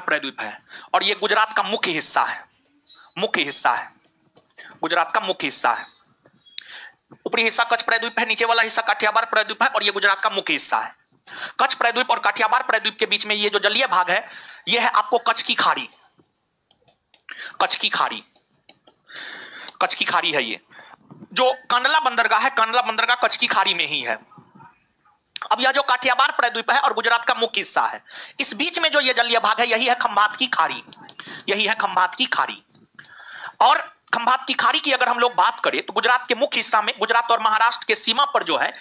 प्रायद्वीप है, और ये गुजरात का मुख्य हिस्सा है, गुजरात का मुख्य हिस्सा है। ऊपरी हिस्सा कच्छ प्रायद्वीप है, नीचे वाला हिस्सा काठियावाड़ प्रायद्वीप है, और ये गुजरात का मुख्य हिस्सा है। कच्छ प्रायद्वीप और काठियावाड़ प्रायद्वीप के बीच में ये जो जलीय भाग है, ये है आपको कच्छ की खाड़ी है। ये जो कांडला बंदरगाह है, कांडला बंदरगाह कच्छ की खाड़ी में ही है। अब यह जो काठियावाड़ प्रायद्वीप है और गुजरात का मुख्य हिस्सा है, इस बीच में जो यह जलीय भाग है, यही है खंभात की खाड़ी। और खंभात की खाड़ी की अगर हम लोग बात करें तो गुजरात के मुख्य हिस्सा में, गुजरात और महाराष्ट्र के सीमा पर जो है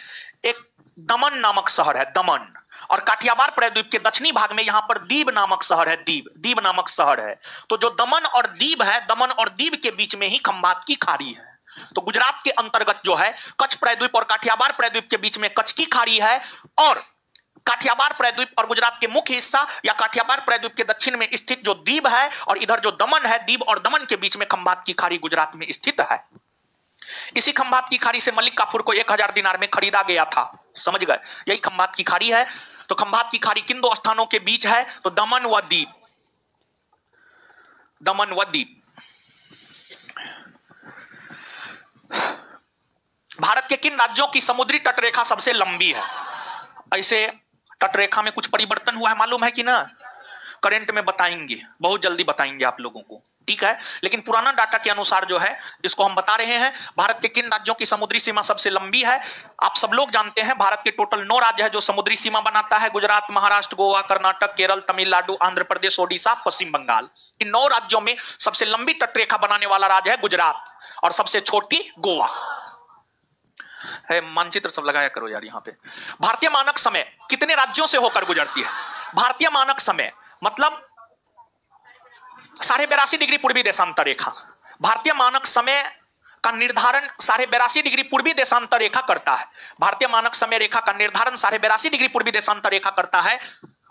एक दमन नामक शहर है, दमन। और काठियावाड़ प्रायद्वीप के दक्षिणी भाग में यहां पर दीव नामक शहर है, दीव नामक शहर है। तो जो दमन और दीव है, दमन और दीव के बीच में ही खंभात की खाड़ी है। तो गुजरात के अंतर्गत जो है कच्छ प्रायद्वीप और काठियावाड़ प्रायद्वीप के बीच में कच्छ की खाड़ी है, और काठियावाड़ प्रायद्वीप और गुजरात के मुख्य हिस्सा या काठियावाड़ प्रायद्वीप के दक्षिण में स्थित जो दीव है और इधर जो दमन है, दीव और दमन के बीच में खंभात की खाड़ी गुजरात में स्थित है। इसी खंभात की खाड़ी से मलिक काफूर को 1000 दिनार में खरीदा गया था, समझ गए? यही खंभात की खाड़ी है। तो खंभात की खाड़ी किन दो स्थानों के बीच है? तो दमन व दीव। भारत के किन राज्यों की समुद्री तटरेखा सबसे लंबी है? ऐसे तटरेखा में कुछ परिवर्तन हुआ है, मालूम है कि ना? करंट में बताएंगे, बहुत जल्दी बताएंगे आप लोगों को, ठीक है। लेकिन पुराना डाटा के अनुसार जो है इसको हम बता रहे हैं। भारत के किन राज्यों की समुद्री सीमा सबसे लंबी है? आप सब लोग जानते हैं भारत के टोटल 9 राज्य है जो समुद्री सीमा बनाता है। गुजरात, महाराष्ट्र, गोवा, कर्नाटक, केरल, तमिलनाडु, आंध्र प्रदेश, ओडिशा, पश्चिम बंगाल। इन 9 राज्यों में सबसे लंबी तटरेखा बनाने वाला राज्य है गुजरात और सबसे छोटी गोवा है। मानचित्र सब लगाया करो यार यहाँ पे। भारतीय मानक समय कितने राज्यों से होकर गुजरती है? भारतीय मानक समय मतलब 82.5 डिग्री पूर्वी देशांतर रेखा। भारतीय मानक समय का निर्धारण 82.5 डिग्री पूर्वी देशांतर रेखा करता है। भारतीय मानक समय रेखा का निर्धारण 82.5 डिग्री पूर्वी देशांतर रेखा करता है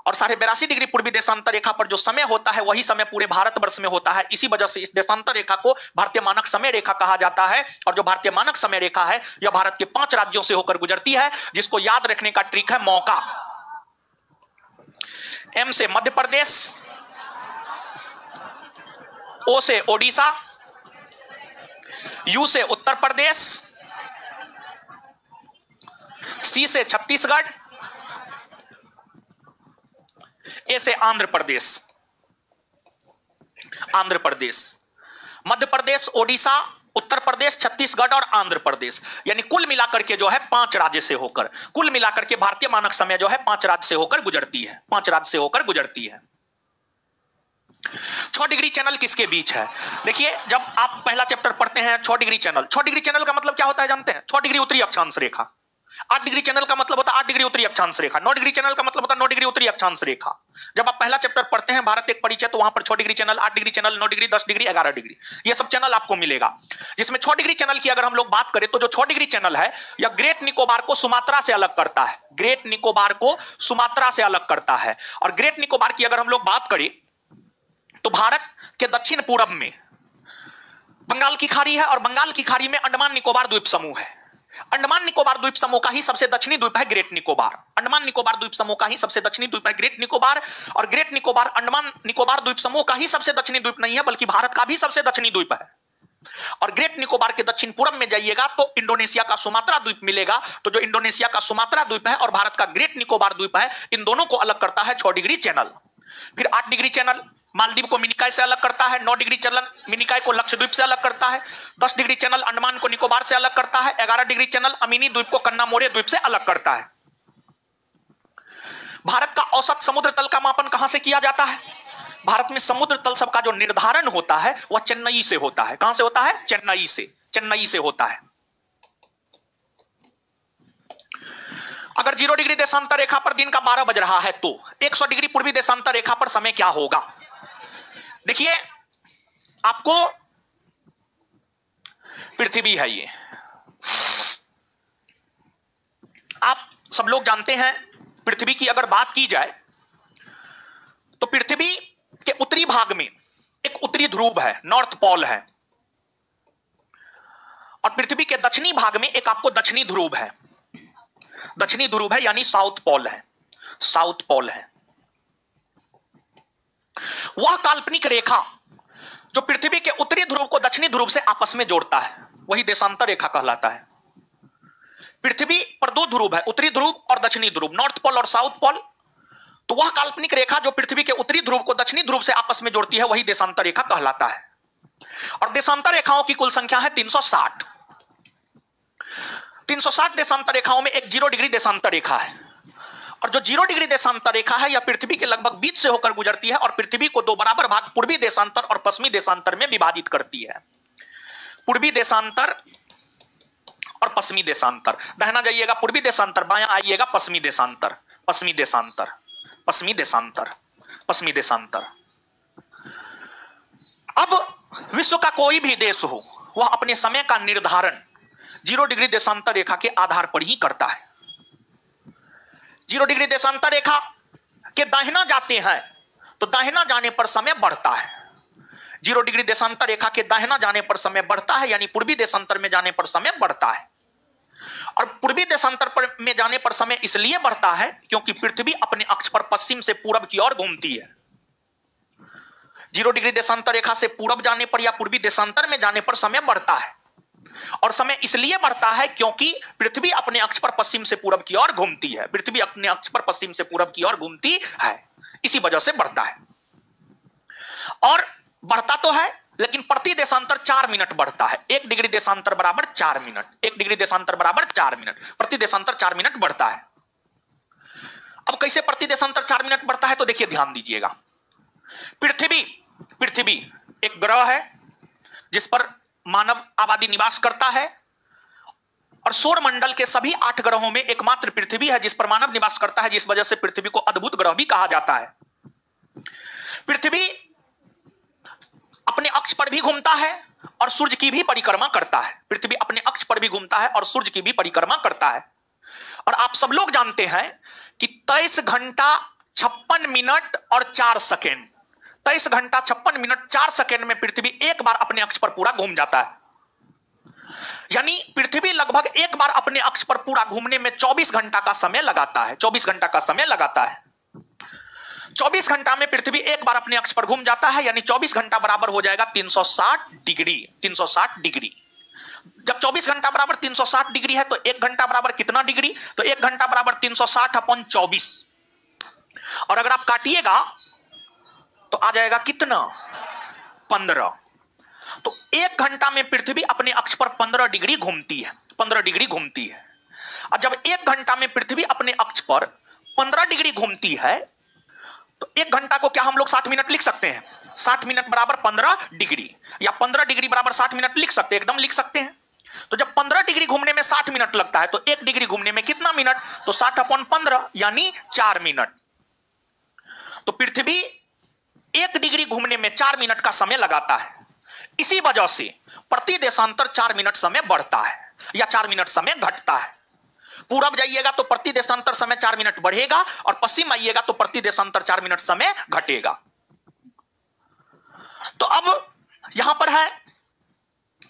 और 82.5 डिग्री पूर्वी देशांतर रेखा पर जो समय होता है वही समय पूरे भारतवर्ष में होता है। इसी वजह से इस देशांतर रेखा को भारतीय मानक समय रेखा कहा जाता है। और जो भारतीय मानक समय रेखा है यह भारत के 5 राज्यों से होकर गुजरती है, जिसको याद रखने का ट्रिक है मौका। एम से मध्य प्रदेश, ओ से ओडिशा, यू से उत्तर प्रदेश, सी से छत्तीसगढ़, ए से आंध्र प्रदेश। आंध्र प्रदेश, मध्य प्रदेश, ओडिशा, उत्तर प्रदेश, छत्तीसगढ़ और आंध्र प्रदेश, यानी कुल मिलाकर के जो है 5 राज्य से होकर, कुल मिलाकर के भारतीय मानक समय जो है 5 राज्य से होकर गुजरती है। 5 राज्य से होकर गुजरती है। 6 डिग्री चैनल किसके बीच है? देखिए, जब आप पहला चैप्टर पढ़ते हैं 6 डिग्री चैनल, 6 डिग्री चैनल का मतलब क्या होता है जानते हैं? 6 डिग्री उत्तरी अक्षांश रेखा। 8 डिग्री चैनल का मतलब होता है 8 डिग्री उत्तरी अक्षांश रेखा। 9 डिग्री चैनल का मतलब होता है 9 डिग्री उत्तरी अक्षांश रेखा। जब आप पहला चैप्टर पढ़ते हैं भारत एक परिचय, तो वहां पर 6 degree channel, 8 degree channel, 9 degree, 10 degree, 11 degree, ये सब चैनल आपको मिलेगा। जिसमें 6 डिग्री चैनल की अगर हम लोग बात करें तो जो 6 डिग्री चैनल है यह ग्रेट निकोबार को सुमात्रा से अलग करता है। ग्रेट निकोबार को सुमात्रा से अलग करता है। और ग्रेट निकोबार की अगर हम लोग बात करें तो भारत के दक्षिण पूर्व में बंगाल की खाड़ी है और बंगाल की खाड़ी में अंडमान निकोबार द्वीप समूह है। अंडमान निकोबार द्वीप समूह का ही सबसे दक्षिणी द्वीप है ग्रेट निकोबार। अंडमान निकोबार द्वीप समूह का ही सबसे दक्षिणी द्वीप है ग्रेट निकोबार। और ग्रेट निकोबार अंडमान निकोबार द्वीप समूह का ही सबसे दक्षिणी द्वीप नहीं है, बल्कि भारत का भी सबसे दक्षिणी द्वीप है। और ग्रेट निकोबार के दक्षिण पूर्व में जाइएगा तो इंडोनेशिया का सुमात्रा द्वीप मिलेगा। तो जो इंडोनेशिया का सुमात्रा द्वीप है और भारत का ग्रेट निकोबार द्वीप है, इन दोनों को अलग करता है 6 डिग्री चैनल। फिर 8 डिग्री चैनल मालदीव को मिनिकॉय से अलग करता है। 9 डिग्री चैनल मिनिकॉय को लक्षद्वीप से अलग करता है। 10 डिग्री चैनल अंडमान को निकोबार से अलग करता है। 11 डिग्री चैनल अमीनी द्वीप को कन्नामोरे द्वीप से अलग करता है। भारत का औसत समुद्र तल का मापन कहां से किया जाता है? भारत में समुद्र तल सब का जो निर्धारण होता है वह चेन्नई से होता है। कहां से होता है? चेन्नई से। चेन्नई से होता है। अगर 0 डिग्री देशांतर रेखा पर दिन का 12 बज रहा है तो 100 डिग्री पूर्वी देशांतर रेखा पर समय क्या होगा? देखिए, आपको पृथ्वी है ये, आप सब लोग जानते हैं। पृथ्वी की अगर बात की जाए तो पृथ्वी के उत्तरी भाग में एक उत्तरी ध्रुव है, नॉर्थ पोल है। और पृथ्वी के दक्षिणी भाग में एक आपको दक्षिणी ध्रुव है। दक्षिणी ध्रुव है यानी साउथ पोल है। साउथ पोल है वह काल्पनिक रेखा जो पृथ्वी के उत्तरी ध्रुव को दक्षिणी ध्रुव से आपस में जोड़ता है, वही देशांतर रेखा कहलाता है। पृथ्वी पर 2 ध्रुव है, उत्तरी ध्रुव और दक्षिणी ध्रुव, नॉर्थ पोल और साउथ पोल। तो वह काल्पनिक रेखा जो पृथ्वी के उत्तरी ध्रुव को दक्षिणी ध्रुव से आपस में जोड़ती है वही देशांतर रेखा कहलाता है। और देशांतर रेखाओं की कुल संख्या है 360। 360 देशांतर रेखाओं में एक 0 डिग्री देशांतर रेखा है। और जो 0 डिग्री देशांतर रेखा है यह पृथ्वी के लगभग बीच से होकर गुजरती है और पृथ्वी को 2 बराबर भाग पूर्वी देशांतर और पश्चिमी देशांतर में विभाजित करती है। पूर्वी देशांतर और पश्चिमी देशांतर, दाहिना जाइएगा पूर्वी देशांतर, बायां आइएगा पश्चिमी देशांतर। पश्चिमी देशांतर, पश्चिमी देशांतर, पश्चिमी देशांतर। अब विश्व का कोई भी देश हो वह अपने समय का निर्धारण 0 डिग्री देशांतर रेखा के आधार पर ही करता है। 0 डिग्री देशांतर रेखा के दाहिना जाते हैं तो दाहिना जाने पर समय बढ़ता है। 0 डिग्री देशांतर रेखा के दाहिना जाने पर समय बढ़ता है, यानी पूर्वी देशांतर में जाने पर समय बढ़ता है। और पूर्वी देशांतर पर में जाने पर समय इसलिए बढ़ता है क्योंकि पृथ्वी अपने अक्ष पर पश्चिम से पूरब की ओर घूमती है। 0 डिग्री देशांतर रेखा से पूरब जाने पर या पूर्वी देशांतर में जाने पर समय बढ़ता है। और समय इसलिए बढ़ता है क्योंकि पृथ्वी अपने अक्ष पर पश्चिम से पूरब की ओर घूमती है। पृथ्वी अपने अक्ष पर पश्चिम से पूरब की ओर घूमती है, इसी वजह से बढ़ता है। और बढ़ता तो है लेकिन प्रति देशांतर 4 मिनट बढ़ता है। 1 डिग्री देशांतर बराबर 4 मिनट। 1 डिग्री देशांतर बराबर 4 मिनट। प्रति देशांतर 4 मिनट बढ़ता है। अब कैसे प्रति देशांतर 4 मिनट बढ़ता है तो देखिए, ध्यान दीजिएगा। पृथ्वी एक ग्रह है जिस पर मानव आबादी निवास करता है, और सौर मंडल के सभी 8 ग्रहों में एकमात्र पृथ्वी है जिस पर मानव निवास करता है, जिस वजह से पृथ्वी को अद्भुत ग्रह भी कहा जाता है। पृथ्वी अपने अक्ष पर भी घूमता है और सूर्य की भी परिक्रमा करता है। पृथ्वी अपने अक्ष पर भी घूमता है और सूर्य की भी परिक्रमा करता है। और आप सब लोग जानते हैं कि 23 घंटा 56 मिनट और 4 सेकेंड, 23 घंटा 56 मिनट 4 सेकेंड में पृथ्वी एक बार अपने अक्ष पर पूरा घूम जाता है। यानी पृथ्वी लगभग एक बार अपने अक्ष पर पूरा घूमने में 24 घंटा का समय लगाता है। 24 घंटा का समय लगाता है। 24 घंटा में पृथ्वी एक बार अपने अक्ष पर घूम जाता है, यानी 24 घंटा बराबर हो जाएगा 360 डिग्री। 360 डिग्री। जब 24 घंटा बराबर 360 डिग्री है तो 1 घंटा बराबर कितना डिग्री? तो 1 घंटा बराबर 360 अपॉन 24। और अगर आप काटिएगा तो आ जाएगा कितना? 15। तो 1 घंटा में पृथ्वी अपने अक्ष पर 15 डिग्री घूमती है। 15 डिग्री घूमती है। और जब 1 घंटा में पृथ्वी अपने अक्ष पर 15 डिग्री घूमती है तो 1 घंटा को क्या हम लोग 60 मिनट लिख सकते हैं? 60 मिनट बराबर 15 डिग्री, या 15 डिग्री बराबर 60 मिनट लिख सकते हैं, एकदम लिख सकते हैं। तो जब 15 डिग्री घूमने में 60 मिनट लगता है तो 1 डिग्री घूमने में कितना मिनट? तो 60 अपॉन 15 यानी 4 मिनट। तो पृथ्वी 1 डिग्री घूमने में 4 मिनट का समय लगाता है। इसी वजह से प्रति देशांतर 4 मिनट समय बढ़ता है या 4 मिनट समय घटता है। पूरब जाइएगा तो प्रति देशांतर समय 4 मिनट बढ़ेगा, और पश्चिम आइएगा तो प्रति देशांतर 4 मिनट समय घटेगा। तो अब यहां पर है,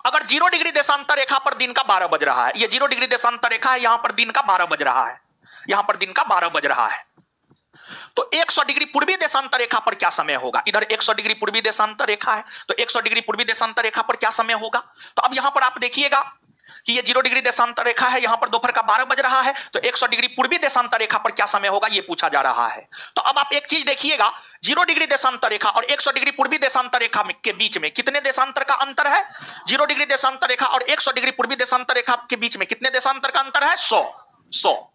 अगर 0 डिग्री देशांतर रेखा पर दिन का 12 बज रहा है, यह 0 डिग्री देशांतर रेखा है, यहां पर दिन का 12 बज रहा है, यहां पर दिन का 12 बज रहा है, तो 100 डिग्री पूर्वी देशांतर रेखा पर क्या समय होगा? इधर 100 डिग्री पूर्वी देशांतर रेखा है, तो 100 डिग्री पूर्वी देशांतर रेखा पर क्या समय होगा? तो अब यहां पर आप देखिएगा कि ये 0 डिग्री देशांतर रेखा है, यहां पर दोपहर का 12 बज रहा है, तो 100 डिग्री पूर्वी देशांतर रेखा पर क्या समय होगा, यह पूछा जा रहा है। तो अब आप एक चीज देखिएगा, 0 डिग्री देशांतर रेखा और 100 डिग्री पूर्वी देशांतर रेखा के बीच में कितने देशांतर का अंतर है? 0 डिग्री देशांतर रेखा और 100 डिग्री पूर्वी देशांतर रेखा के बीच में कितने देशांतर का अंतर है? 100।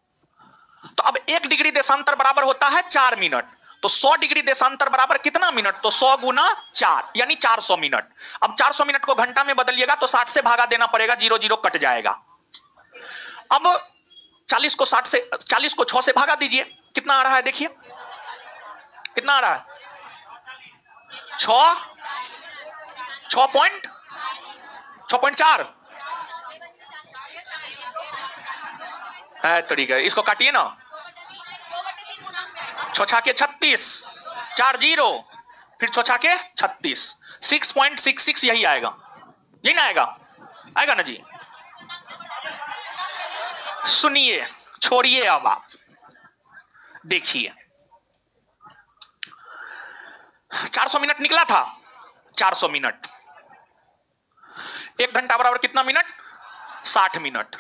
तो अब 1 डिग्री देशांतर बराबर होता है 4 मिनट, तो 100 डिग्री देशांतर बराबर कितना मिनट? तो 100 गुना 4 यानी 400 मिनट। अब 400 मिनट को घंटा में बदलिएगा तो 60 से भागा देना पड़ेगा, 0 0 कट जाएगा। अब 40 को 6 से भागा दीजिए, कितना आ रहा है? देखिए कितना आ रहा है? 6.4 है तरीका। इसको काटिए ना, 6 के 36, 4 0, फिर 6 के 36, 6.66 यही आएगा, यही ना आएगा? आएगा ना जी? सुनिए, छोड़िए, अब आप देखिए 400 मिनट निकला था। 400 मिनट, 1 घंटा बराबर कितना मिनट? 60 मिनट।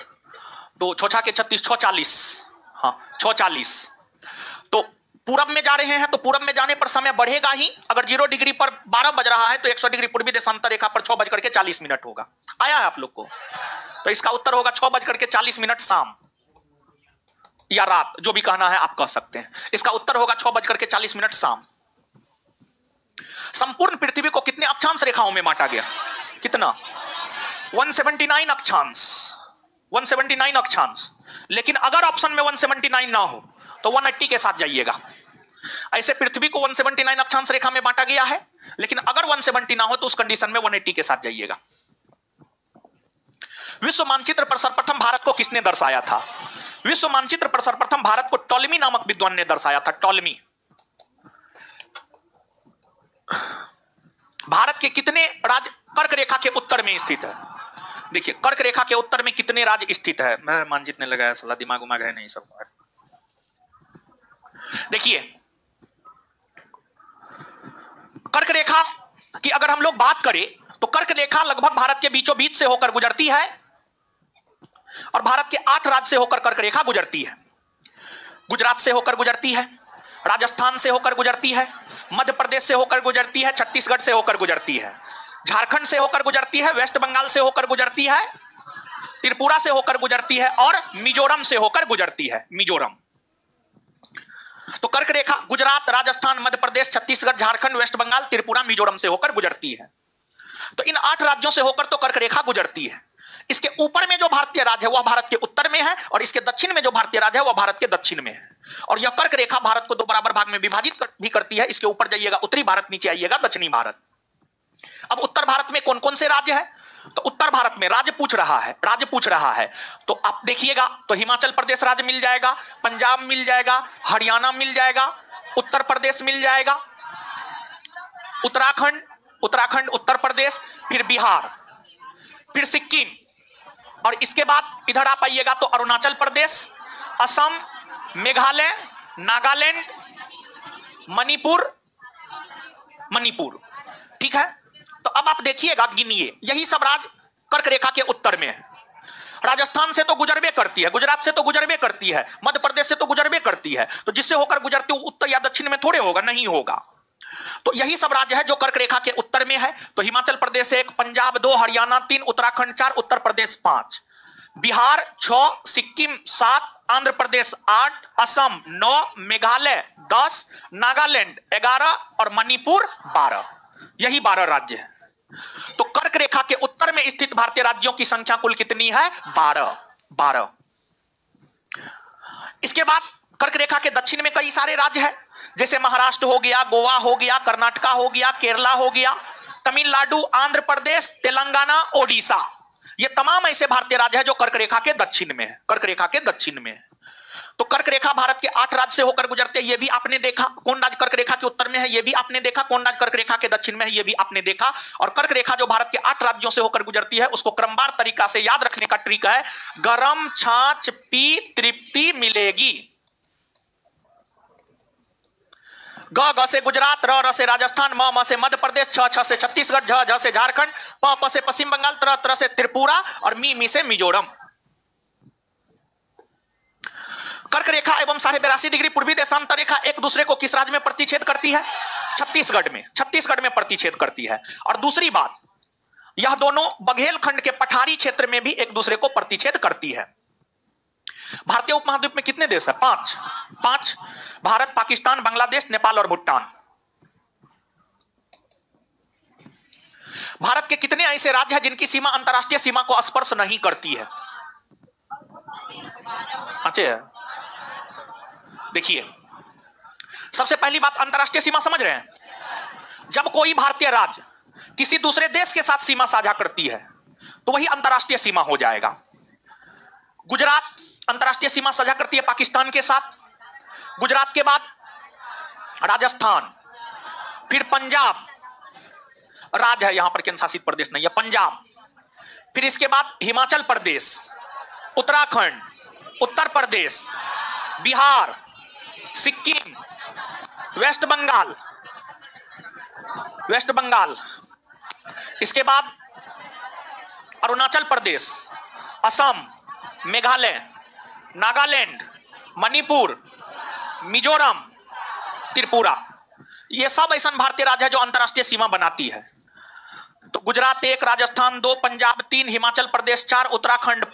तो 6 के 36, 640, हाँ 640। तो पूरब में जा रहे हैं तो पूरब में जाने पर समय बढ़ेगा ही। अगर 0 डिग्री पर 12 बज रहा है तो 100 डिग्री पूर्वी देशांतर रेखा पर 6:40 होगा। आया है आप लोग को? तो इसका उत्तर होगा 6:40 शाम या रात, जो भी कहना है आप कह सकते हैं। इसका उत्तर होगा 6:40 शाम। संपूर्ण पृथ्वी को कितने अक्षांश रेखाओं में बांटा गया? कितना? 179 अक्षांश। 179 अक्षांश। लेकिन अगर ऑप्शन में 179 ना हो तो 180 के साथ जाइएगा। ऐसे पृथ्वी को 179 अक्षांश रेखा में बांटा गया है, लेकिन अगर 170 ना हो तो उस कंडीशन में 180 के साथ जाइएगा। विश्व मानचित्र पर सर्वप्रथम भारत को किसने दर्शाया था? विश्व मानचित्र पर सर्वप्रथम भारत को टॉलेमी नामक विद्वान ने दर्शाया था। टॉलेमी। भारत के कितने राज्य कर्क रेखा के उत्तर में स्थित है? देखिए कर्क रेखा के उत्तर में कितने राज्य स्थित है? मैं मानचित्र ने लगाया, साला दिमाग उमाग है नहीं सब। देखिए कर्क रेखा की अगर हम लोग बात करें तो कर्क रेखा लगभग भारत के बीचों बीच से होकर गुजरती है, और भारत के 8 राज्य से होकर कर्क रेखा गुजरती है। गुजरात से होकर गुजरती है, राजस्थान से होकर गुजरती है, मध्य प्रदेश से होकर गुजरती है, छत्तीसगढ़ से होकर गुजरती है, झारखंड से होकर गुजरती है, वेस्ट बंगाल से होकर गुजरती है, त्रिपुरा से होकर गुजरती है और मिजोरम से होकर गुजरती है, मिजोरम। तो कर्क रेखा गुजरात, राजस्थान, मध्य प्रदेश, छत्तीसगढ़, झारखंड, वेस्ट बंगाल, त्रिपुरा, मिजोरम से होकर गुजरती है। तो इन 8 राज्यों से होकर तो कर्क रेखा गुजरती है। इसके ऊपर में जो भारतीय राज्य है वह भारत के उत्तर में है और इसके दक्षिण में जो भारतीय राज्य है वह भारत के दक्षिण में है। और यह कर्क रेखा भारत को 2 बराबर भाग में विभाजित भी करती है। इसके ऊपर जाइएगा उत्तरी भारत, नीचे आइएगा दक्षिणी भारत। अब उत्तर भारत में कौन कौन से राज्य है? तो उत्तर भारत में राज्य पूछ रहा है तो आप देखिएगा, तो हिमाचल प्रदेश राज्य मिल जाएगा, पंजाब मिल जाएगा, हरियाणा मिल जाएगा, उत्तर प्रदेश मिल जाएगा, उत्तराखंड, उत्तर प्रदेश, फिर बिहार, फिर सिक्किम, और इसके बाद इधर आप आइएगा तो अरुणाचल प्रदेश, असम, मेघालय, नागालैंड, मणिपुर। ठीक है। तो अब आप देखिएगा, गिनिए, यही सब राज्य कर्क रेखा के उत्तर में है। राजस्थान से तो गुजरबे करती है, गुजरात से तो गुजरबे करती है, मध्य प्रदेश से तो गुजरबे करती है, तो जिससे होकर गुजरती है उत्तर या दक्षिण में थोड़े होगा, नहीं होगा। तो यही सब राज्य है जो कर्क रेखा के उत्तर में है। तो हिमाचल प्रदेश 1, पंजाब 2, हरियाणा 3, उत्तराखंड 4, उत्तर प्रदेश 5, बिहार 6, सिक्किम 7, आंध्र प्रदेश 8, असम 9, मेघालय 10, नागालैंड 11 और मणिपुर 12। यही 12 राज्य है। तो कर्क रेखा के उत्तर में स्थित भारतीय राज्यों की संख्या कुल कितनी है? 12। इसके बाद कर्क रेखा के दक्षिण में कई सारे राज्य हैं, जैसे महाराष्ट्र हो गया, गोवा हो गया, कर्नाटका हो गया, केरला हो गया, तमिलनाडु, आंध्र प्रदेश, तेलंगाना, ओडिशा। ये तमाम ऐसे भारतीय राज्य हैं जो कर्क रेखा के दक्षिण में है, कर्क रेखा के दक्षिण में है। तो कर्क रेखा भारत के 8 राज्य से होकर गुजरते हैं, ये भी आपने देखा। कौन राज्य कर्क रेखा के उत्तर में है, ये भी आपने देखा। कौन राज्य कर्क रेखा के दक्षिण में है, ये भी आपने देखा। और कर्क रेखा जो भारत के 8 राज्यों से होकर गुजरती है उसको क्रमवार तरीका से याद रखने का ट्रिक है, गरम छाछ पी तृप्ति मिलेगी। ग से गुजरात, र से राजस्थान, म से मध्य प्रदेश, छ से छत्तीसगढ़, झ से झारखंड, प से पश्चिम बंगाल, त्र से त्रिपुरा और मी से मिजोरम। कर्क रेखा एवं 82.5 डिग्री पूर्वी देशांतर रेखा एक दूसरे को किस राज्य में प्रतिच्छेद करती है? छत्तीसगढ़ में प्रतिच्छेद करती है। और दूसरी बात, यह दोनों बघेलखंड के पठारी क्षेत्र में भी एक दूसरे को प्रतिच्छेद करती है। भारतीय उपमहाद्वीप में कितने देश है? 5। भारत, पाकिस्तान, बांग्लादेश, नेपाल और भूटान। भारत के कितने ऐसे राज्य हैं जिनकी सीमा अंतरराष्ट्रीय सीमा को स्पर्श नहीं करती है? अच्छा, देखिए, सबसे पहली बात, अंतरराष्ट्रीय सीमा समझ रहे हैं? जब कोई भारतीय राज्य किसी दूसरे देश के साथ सीमा साझा करती है तो वही अंतरराष्ट्रीय सीमा हो जाएगा। गुजरात अंतरराष्ट्रीय सीमा साझा करती है पाकिस्तान के साथ, गुजरात के बाद राजस्थान, फिर पंजाब, राज्य है यहां पर, केंद्र शासित प्रदेश नहीं है, पंजाब, फिर इसके बाद हिमाचल प्रदेश, उत्तराखंड, उत्तर प्रदेश, बिहार, सिक्किम, वेस्ट बंगाल, इसके बाद अरुणाचल प्रदेश, असम, मेघालय, नागालैंड, मणिपुर, मिजोरम, त्रिपुरा। ये सब ऐसा भारतीय राज्य है जो अंतरराष्ट्रीय सीमा बनाती है। तो गुजरात 1, राजस्थान 2, पंजाब 3, हिमाचल प्रदेश 4, उत्तराखंड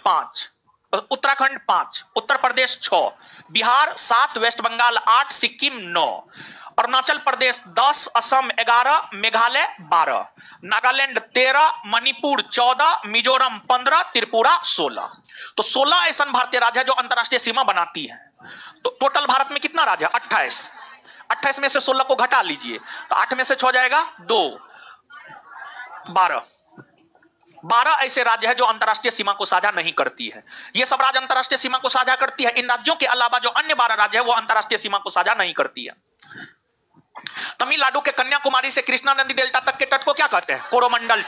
5, उत्तर प्रदेश 6, बिहार 7, वेस्ट बंगाल 8, सिक्किम 9, अरुणाचल प्रदेश 10, असम 11, मेघालय 12, नागालैंड 13, मणिपुर 14, मिजोरम 15, त्रिपुरा 16। तो 16 ऐसा भारतीय राज्य है जो अंतरराष्ट्रीय सीमा बनाती है। तो टोटल भारत में कितना राज्य है? 28 में से 16 को घटा लीजिए तो 8 में से 6 जाएगा 2, 12 ऐसे राज्य है जो अंतरराष्ट्रीय सीमा को साझा नहीं करती है। ये सब राज्य अंतरराष्ट्रीय सीमा को साझा करती है। इन राज्यों के अलावा जो अन्य 12 राज्य है वो अंतरराष्ट्रीय सीमा को साझा नहीं करती है। तमिलनाडु के कन्याकुमारी से कृष्णा नदी डेल्टा तक के तट को क्या कहते हैं? कोरोमंडल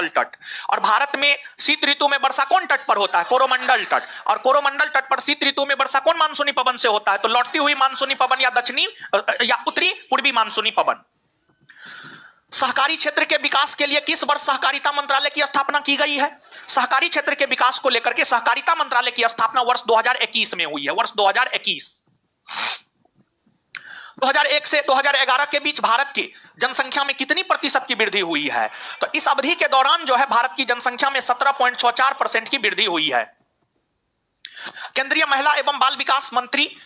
तट। और भारत में शीत ऋतु में वर्षा कौन तट पर होता है? कोरोमंडल तट। और कोरोमंडल तट पर शीत ऋतु में वर्षा कौन मानसूनी पवन से होता है? तो लौटती हुई मानसूनी पवन या दक्षिणी या उत्तरी पूर्वी मानसूनी पवन। सहकारी क्षेत्र के विकास के लिए किस वर्ष सहकारिता मंत्रालय की स्थापना की गई है? सहकारी क्षेत्र के विकास को लेकर के सहकारिता मंत्रालय की स्थापना वर्ष 2021 में हुई है, वर्ष 2021। 2001 से 2011 के बीच भारत की जनसंख्या में कितनी प्रतिशत की वृद्धि हुई है? तो इस अवधि के दौरान जो है भारत की जनसंख्या में 17.64% की वृद्धि हुई है। केंद्रीय महिला एवं बाल विकास मंत्री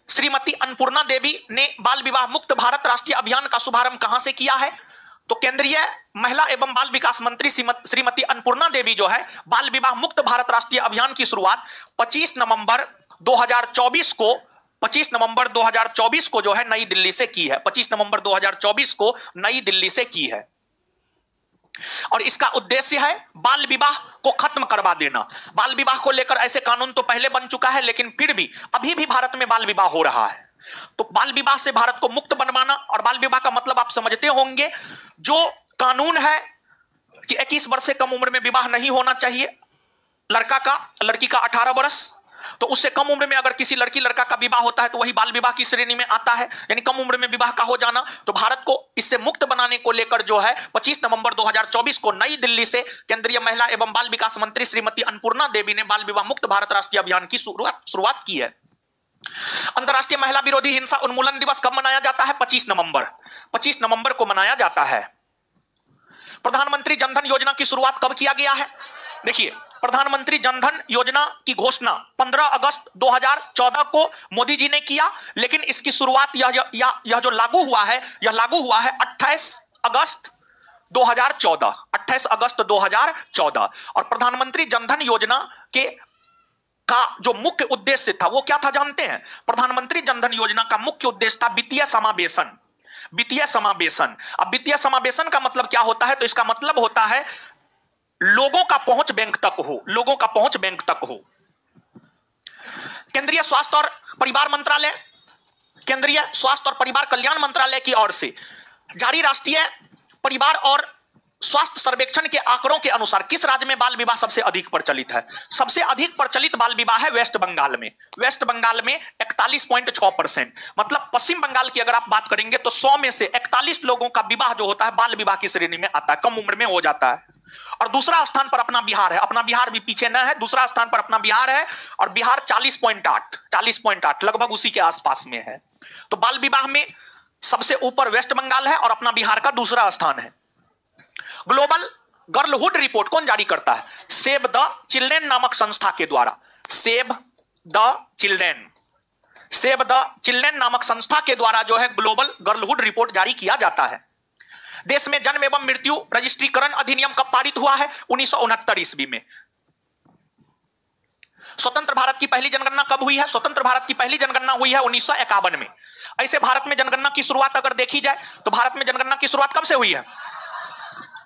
श्रीमती अन्नपूर्णा देवी ने बाल विवाह मुक्त भारत राष्ट्रीय अभियान का शुभारंभ कहां से किया है? तो केंद्रीय महिला एवं बाल विकास मंत्री श्रीमती अन्नपूर्णा देवी जो है बाल विवाह मुक्त भारत राष्ट्रीय अभियान की शुरुआत 25 नवंबर 2024 को जो है नई दिल्ली से की है। 25 नवंबर 2024 को नई दिल्ली से की है और इसका उद्देश्य है बाल विवाह को खत्म करवा देना। बाल विवाह को लेकर ऐसे कानून तो पहले बन चुका है, लेकिन फिर भी अभी भी भारत में बाल विवाह हो रहा है। तो बाल विवाह से भारत को मुक्त बनवाना, और बाल विवाह का मतलब आप समझते होंगे, जो कानून है कि 21 वर्ष से कम उम्र में विवाह नहीं होना चाहिए लड़की का 18 वर्ष, तो उससे कम उम्र में अगर किसी लड़की लड़का का विवाह होता है तो वही बाल विवाह की श्रेणी में आता है, यानी कम उम्र में विवाह का हो जाना। तो भारत को इससे मुक्त बनाने को लेकर जो है 25 नवंबर 2024 को नई दिल्ली से केंद्रीय महिला एवं बाल विकास मंत्री श्रीमती अन्नपूर्णा देवी ने बाल विवाह मुक्त भारत राष्ट्रीय अभियान की शुरुआत की है। अंतर्राष्ट्रीय महिला विरोधी हिंसा उन्मूलन दिवस कब मनाया जाता है? 25 नवंबर को मनाया जाता है। प्रधानमंत्री जनधन योजना की शुरुआत कब किया गया है? देखिए, प्रधानमंत्री जनधन योजना की घोषणा 15 अगस्त 2014 को मोदी जी ने किया, लेकिन इसकी शुरुआत यह जो लागू हुआ है 28 अगस्त 2014। और प्रधानमंत्री जनधन योजना का जो मुख्य उद्देश्य था वो क्या था जानते हैं? प्रधानमंत्री जनधन योजना का मुख्य उद्देश्य था वित्तीय समावेशन। अब वित्तीय समावेशन का मतलब क्या होता है? तो इसका मतलब होता है लोगों का पहुंच बैंक तक हो। केंद्रीय स्वास्थ्य और परिवार कल्याण मंत्रालय की ओर से जारी राष्ट्रीय परिवार और स्वास्थ्य सर्वेक्षण के आंकड़ों के अनुसार किस राज्य में बाल विवाह सबसे अधिक प्रचलित है? सबसे अधिक प्रचलित बाल विवाह है वेस्ट बंगाल में 41.6%। मतलब पश्चिम बंगाल की अगर आप बात करेंगे तो 100 में से 41 लोगों का विवाह जो होता है बाल विवाह की श्रेणी में आता है, कम उम्र में हो जाता है। और दूसरा स्थान पर अपना बिहार है। अपना बिहार भी पीछे न है, दूसरा स्थान पर अपना बिहार है और बिहार 40.8 लगभग उसी के आसपास में है। तो बाल विवाह में सबसे ऊपर वेस्ट बंगाल है और अपना बिहार का दूसरा स्थान है। ग्लोबल गर्लहुड रिपोर्ट कौन जारी करता है? सेव द चिल्ड्रेन नामक संस्था के द्वारा। सेव द चिल्ड्रेन नामक संस्था के द्वारा जो है ग्लोबल गर्लहुड रिपोर्ट जारी किया जाता है। देश में जन्म एवं मृत्यु रजिस्ट्रीकरण अधिनियम कब पारित हुआ है? 1969 ईस्वी में। स्वतंत्र भारत की पहली जनगणना कब हुई है? स्वतंत्र भारत की पहली जनगणना हुई है 1951 में। ऐसे भारत में जनगणना की शुरुआत अगर देखी जाए तो भारत में जनगणना की शुरुआत कब से हुई है?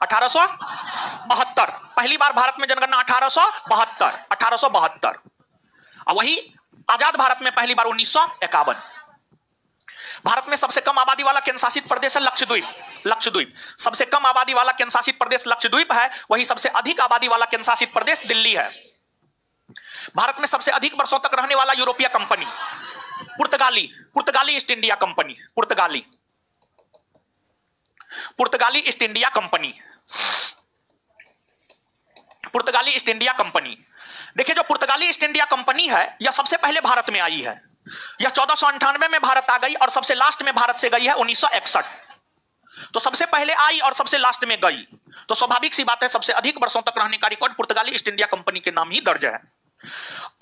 1872। पहली बार भारत में जनगणना 1872। और वही आजाद भारत में पहली बार 1951। भारत में सबसे कम आबादी वाला केंद्र शासित प्रदेश है लक्षद्वीप। सबसे कम आबादी वाला केंद्र शासित प्रदेश लक्षद्वीप है, वही सबसे अधिक आबादी वाला केंद्र शासित प्रदेश दिल्ली है। भारत में सबसे अधिक वर्षों तक रहने वाला यूरोपीय कंपनी पुर्तगाली ईस्ट इंडिया कंपनी। देखिए, जो पुर्तगाली ईस्ट इंडिया कंपनी है यह सबसे पहले भारत में आई है। यह 1498 में भारत आ गई और सबसे लास्ट में भारत से गई है 1961। तो सबसे पहले आई और सबसे लास्ट में गई, तो स्वाभाविक सी बात है सबसे अधिक वर्षों तक रहने का रिकॉर्ड पुर्तगाली ईस्ट इंडिया कंपनी के नाम ही दर्ज है।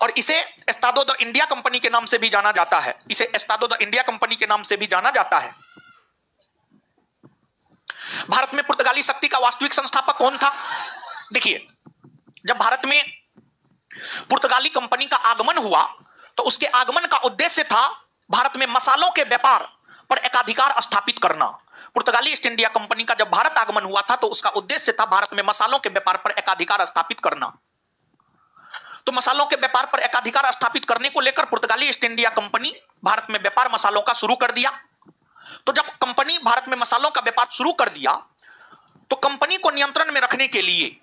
और इसे एस्टाडो द इंडिया कंपनी के नाम से भी जाना जाता है। भारत में पुर्तगाली शक्ति का वास्तविक संस्थापक कौन था? देखिए, जब भारत में पुर्तगाली कंपनी का आगमन हुआ तो उसके आगमन का उद्देश्य था भारत में मसालों के व्यापार पर एकाधिकार स्थापित करना। पुर्तगाली ईस्ट इंडिया कंपनी का जब भारत आगमन हुआ था तो उसका उद्देश्य था भारत में मसालों के व्यापार पर एकाधिकार स्थापित करना। तो मसालों के व्यापार पर एकाधिकार स्थापित करने को लेकर पुर्तगाली ईस्ट इंडिया कंपनी भारत में व्यापार मसालों का शुरू कर दिया। तो जब कंपनी भारत में मसालों का व्यापार शुरू कर दिया तो कंपनी को नियंत्रण में रखने के लिए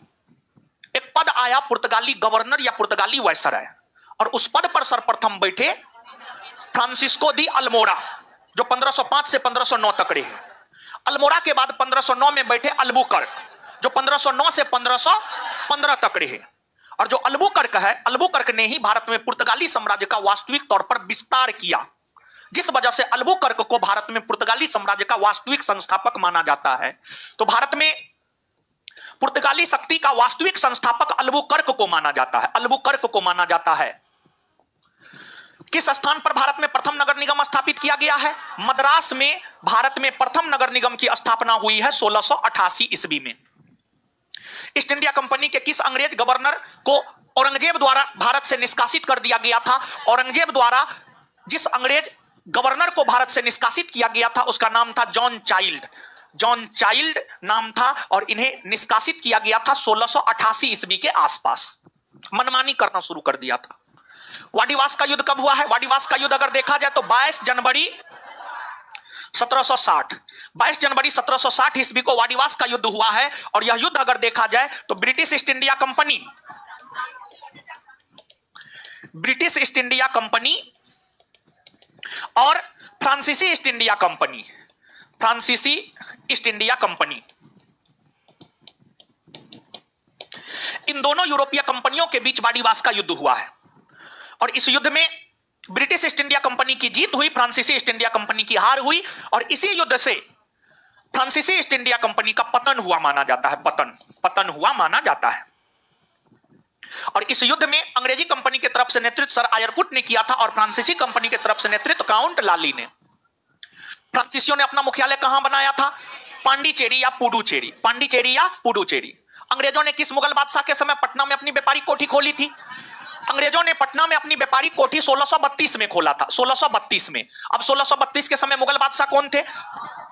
एक पद आया, पुर्तगाली गवर्नर या पुर्तगाली वायसराय, और उस पद पर सर्वप्रथम बैठे फ्रांसिस्को दी अल्मोड़ा, जो 1505 से 1509 तक रहे। अल्मोड़ा के बाद 1509 में बैठे अल्बुकर्क, जो 1509 से 1515 तक रहे। और जो अल्बुकर्क है, अल्बुकर्क ने ही भारत में पुर्तगाली साम्राज्य का वास्तविक तौर पर विस्तार किया। जिस वजह से अल्बुकर्क को भारत में पुर्तगाली साम्राज्य का वास्तविक संस्थापक माना जाता है। तो भारत में पुर्तगाली शक्ति का वास्तविक संस्थापक अल्बुकर्क को माना जाता है, अल्बुकर्क को माना जाता है। किस स्थान पर भारत में प्रथम नगर निगम स्थापित किया गया है? मद्रास में भारत में प्रथम नगर निगम की स्थापना हुई है 1688 ईस्वी में। ईस्ट इंडिया कंपनी के किस अंग्रेज गवर्नर को औरंगजेब द्वारा भारत से निष्कासित कर दिया गया था? औरंगजेब द्वारा जिस अंग्रेज गवर्नर को भारत से निष्कासित किया गया था उसका नाम था जॉन चाइल्ड। जॉन चाइल्ड नाम था और इन्हें निष्कासित किया गया था 1688 ईस्वी के आसपास। मनमानी करना शुरू कर दिया था। वाडीवास का युद्ध कब हुआ है? वाडीवास का युद्ध अगर देखा जाए तो 22 जनवरी 1760, 22 जनवरी 1760 ईस्वी को वाडीवास का युद्ध हुआ है। और यह युद्ध अगर देखा जाए तो ब्रिटिश ईस्ट इंडिया कंपनी और फ्रांसीसी ईस्ट इंडिया कंपनी, इन दोनों यूरोपीय कंपनियों के बीच वाडीवास का युद्ध हुआ है। और इस युद्ध में ब्रिटिश ईस्ट इंडिया कंपनी की जीत हुई, फ्रांसीसी ईस्ट इंडिया कंपनी की हार हुई। और इसी युद्ध से फ्रांसीसी ईस्ट इंडिया कंपनी का पतन हुआ माना जाता है, पतन हुआ माना जाता है। और इस युद्ध में अंग्रेजी कंपनी की तरफ से नेतृत्व सर आयरकुट ने किया था और फ्रांसीसी कंपनी की तरफ से नेतृत्व काउंट लाली ने। फ्रांसीसियों ने अपना मुख्यालय कहां बनाया था? पांडिचेरी या पुडुचेरी। अंग्रेजों ने किस मुगल बादशाह के समय पटना में अपनी व्यापारिक कोठी खोली थी? अंग्रेजों ने पटना में अपनी व्यापारिक कोठी 1632 में खोला था, 1632 में। अब 1632 के समय मुगल बादशाह कौन थे?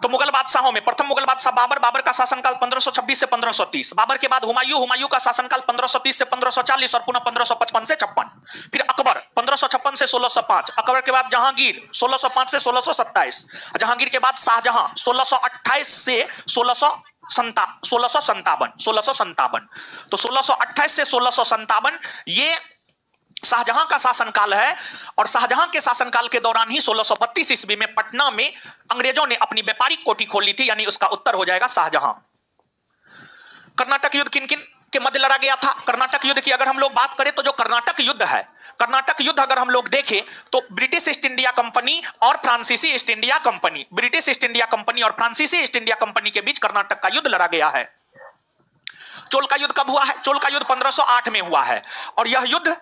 तो मुगल बादशाहों में प्रथम मुगल बादशाह बाबर का शासनकाल 1526 से 1530, बाबर के बाद हुमायूं का शासनकाल 1530 से 1540 और पुनः 1555 से 56। फिर अकबर 1556 से 1605, अकबर के बाद जहांगीर 1605 से 1627, जहांगीर के बाद शाहजहां 1628 से 1657। तो 1628 से 1657 ये शाहजहां का शासनकाल है। और शाहजहां के शासनकाल के दौरान ही 1632 ईस्वी में पटना में अंग्रेजों ने अपनी व्यापारिक कोठी खोली थी, यानी उसका उत्तर हो जाएगा शाहजहां। कर्नाटक युद्ध किन किन के मध्य लड़ा गया था? कर्नाटक युद्ध की अगर हम लोग बात करें तो जो कर्नाटक युद्ध है, कर्नाटक युद्ध अगर हम लोग देखें तो ब्रिटिश ईस्ट इंडिया कंपनी और फ्रांसीसी east India company, British east India company और फ्रांसीसी ईस्ट इंडिया कंपनी के बीच कर्नाटक का युद्ध लड़ा गया है। चोल का युद्ध कब हुआ है? चोल का युद्ध 1508 में हुआ है। और यह युद्ध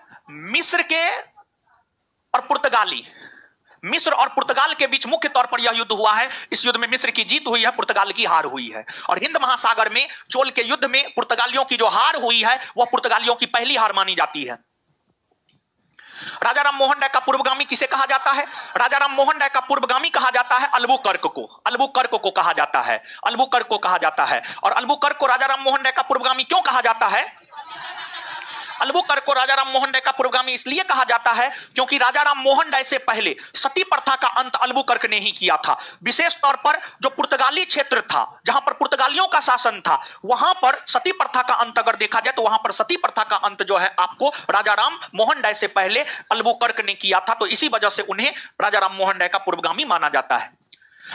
मिस्र और पुर्तगाल के बीच मुख्य तौर पर यह युद्ध हुआ है। इस युद्ध में मिस्र की जीत हुई है, पुर्तगाल की हार हुई है। और हिंद महासागर में चोल के युद्ध में पुर्तगालियों की जो हार हुई है वह पुर्तगालियों की पहली हार मानी जाती है। राजा राम मोहन राय का पूर्वगामी किसे कहा जाता है? राजा राम मोहन राय का पूर्वगामी कहा जाता है अल्बुकर्क को कहा जाता है, अल्बुकर्क को कहा जाता है। और अल्बुकर्क को राजा राम मोहन राय का पूर्वगामी क्यों कहा जाता है? अल्बुकर्क को राजा राम मोहन राय का पूर्वगामी इसलिए कहा जाता है क्योंकि राजा राम मोहन राय से पहले सती प्रथा का अंत अल्बुकर्क ने ही किया था। विशेष तौर पर जो पुर्तगाली क्षेत्र था, जहां पर पुर्तगालियों का शासन था, वहां पर सती प्रथा का अंत अगर देखा जाए तो वहां पर सती प्रथा का अंत जो है आपको राजा राम मोहन राय से पहले अल्बुकर्क ने किया था। तो इसी वजह से उन्हें राजा राम मोहन राय का पूर्वगामी माना जाता है।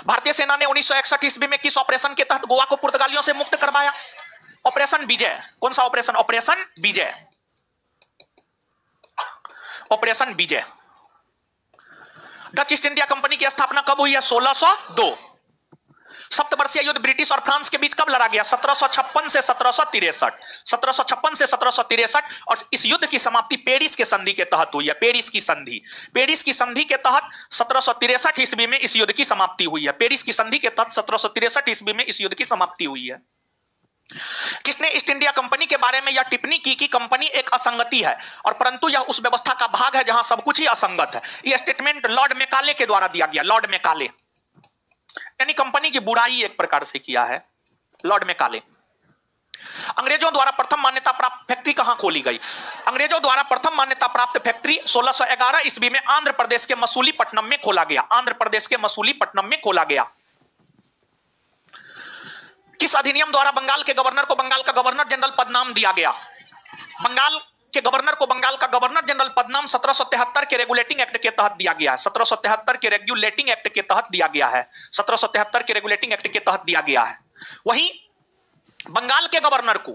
भारतीय सेना ने 1961 ईस्वी में किस ऑपरेशन के तहत गोवा को पुर्तगालियों से मुक्त करवाया? ऑपरेशन विजय। कौन सा ऑपरेशन? ऑपरेशन विजय। ऑपरेशन विजय। डच ईस्ट इंडिया कंपनी की स्थापना कब हुई है? 1602। सप्तवर्षीय युद्ध ब्रिटिश और फ्रांस के बीच कब लड़ा गया? 1756 से 1763। 1756 से 1763। और इस युद्ध की समाप्ति पेरिस के संधि के तहत हुई है। पेरिस की संधि के तहत 1763 ईस्वी में इस युद्ध की समाप्ति हुई है। पेरिस की संधि के तहत 1763 ईस्वी में इस युद्ध की समाप्ति हुई है। किसने ईस्ट इंडिया कंपनी के बारे में यह टिप्पणी की कि कंपनी एक असंगति है और परंतु यह उस व्यवस्था का भाग है जहां सब कुछ ही असंगत है? यह स्टेटमेंट लॉर्ड मैकाले के द्वारा दिया गया। लॉर्ड मैकाले यानी कंपनी की बुराई एक प्रकार से किया है लॉर्ड मैकाले। अंग्रेजों द्वारा प्रथम मान्यता प्राप्त फैक्ट्री कहां खोली गई? अंग्रेजों द्वारा प्रथम मान्यता प्राप्त फैक्ट्री 1611 ईस्वी में आंध्र प्रदेश के मसूलीपट्टनम में खोला गया। आंध्र प्रदेश के मसूलीपट्टनम में खोला गया। किस अधिनियम द्वारा बंगाल के गवर्नर को बंगाल का गवर्नर जनरल पदनाम दिया गया? बंगाल के गवर्नर को बंगाल का गवर्नर जनरल पदनाम 1773 के रेगुलेटिंग एक्ट के तहत दिया गया है। 1773 के रेगुलेटिंग एक्ट के तहत दिया गया है। 1773 के रेगुलेटिंग एक्ट के तहत दिया गया है। वहीं बंगाल के गवर्नर को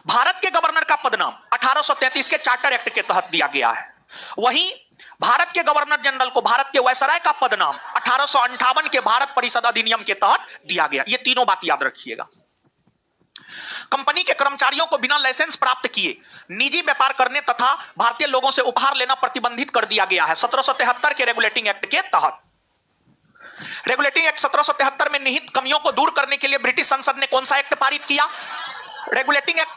भारत के गवर्नर का पदनाम 1833 के चार्टर एक्ट के तहत दिया गया है। वहीं भारत के गवर्नर जनरल को भारत के वायसराय का पद नाम 1858 के भारत परिषद अधिनियम के तहत दिया गया। ये तीनों बात याद रखिएगा। कंपनी के कर्मचारियों को बिना लाइसेंस प्राप्त किए निजी व्यापार करने तथा भारतीय लोगों से उपहार लेना प्रतिबंधित कर दिया गया है 1773 के रेगुलेटिंग एक्ट के तहत। रेगुलेटिंग एक्ट 1773 में निहित कमियों को दूर करने के लिए ब्रिटिश संसद ने कौन सा एक्ट पारित किया? रेगुलेटिंग एक्ट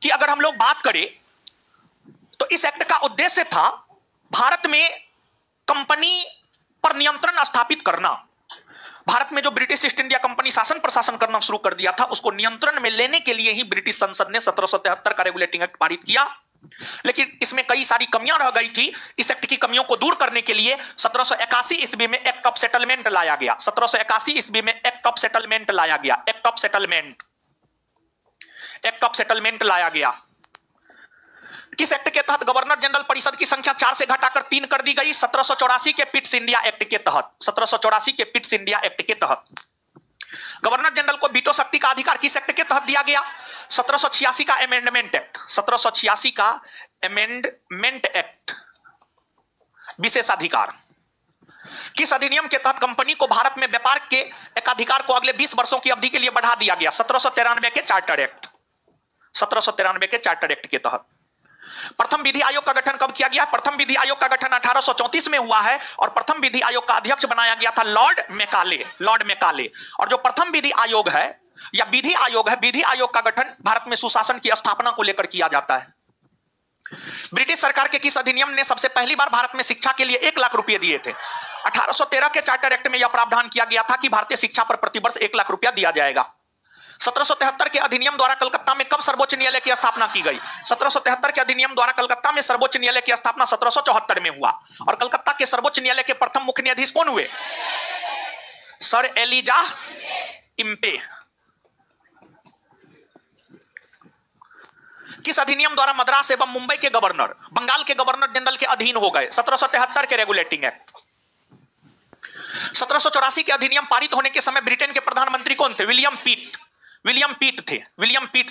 की अगर हम लोग बात करें तो इस एक्ट का उद्देश्य था भारत में कंपनी पर नियंत्रण स्थापित करना। भारत में जो ब्रिटिश ईस्ट इंडिया कंपनी शासन प्रशासन करना शुरू कर दिया था उसको नियंत्रण में लेने के लिए ही ब्रिटिश संसद ने 1773 का रेगुलेटिंग एक्ट पारित किया। लेकिन इसमें कई सारी कमियां रह गई थी। इस एक्ट की कमियों को दूर करने के लिए 1781 ईस्वी में एक्ट ऑफ सेटलमेंट लाया गया। 1781 ईस्वी में एक्ट ऑफ सेटलमेंट लाया गया। एक्ट ऑफ सेटलमेंट लाया गया। किस एक्ट के तहत गवर्नर जनरल परिषद की संख्या 4 से घटाकर 3 कर दी गई? 1784 के पिट्स इंडिया एक्ट के तहत। 1784 के पिट्स इंडिया एक्ट के तहत गवर्नर जनरल को वीटो शक्ति का अधिकार किस एक्ट के तहत दिया गया? 1786 का अमेंडमेंट एक्ट। 1786 का अमेंडमेंट एक्ट, विशेषाधिकार। किस अधिनियम के तहत कंपनी को भारत में व्यापार के एकाधिकार को अगले 20 वर्षों की अवधि के लिए बढ़ा दिया गया? 1793 के चार्टर एक्ट। 1793 के चार्टर एक्ट के तहत। प्रथम विधि आयोग का गठन कब किया गया? प्रथम विधि आयोग का गठन 1834 में हुआ है और प्रथम विधि आयोग का अध्यक्ष बनाया गया था लॉर्ड मैकाले। और जो प्रथम विधि आयोग है या विधि आयोग है, विधि आयोग का गठन भारत में सुशासन की स्थापना को लेकर किया जाता है। ब्रिटिश सरकार के किस अधिनियम ने सबसे पहली बार भारत में शिक्षा के लिए 1 लाख रुपए दिए थे? 1813 के चार्टर एक्ट में यह प्रावधान किया गया था कि भारतीय शिक्षा पर प्रतिवर्ष 1 लाख रुपया दिया जाएगा। 1773 के अधिनियम द्वारा कलकत्ता में कब सर्वोच्च न्यायालय की स्थापना की गई? 1773 के अधिनियम द्वारा कलकत्ता में सर्वोच्च न्यायालय की स्थापना 1774 में हुआ। और कलकत्ता के सर्वोच्च न्यायालय के प्रथम मुख्य न्यायाधीश कौन हुए? Sir Elijah Impey. किस अधिनियम द्वारा मद्रास एवं मुंबई के गवर्नर बंगाल के गवर्नर जनरल के अधीन हो गए? 1773 के रेगुलेटिंग एक्ट। 1784 के अधिनियम पारित होने के समय ब्रिटेन के प्रधानमंत्री कौन थे? विलियम पीट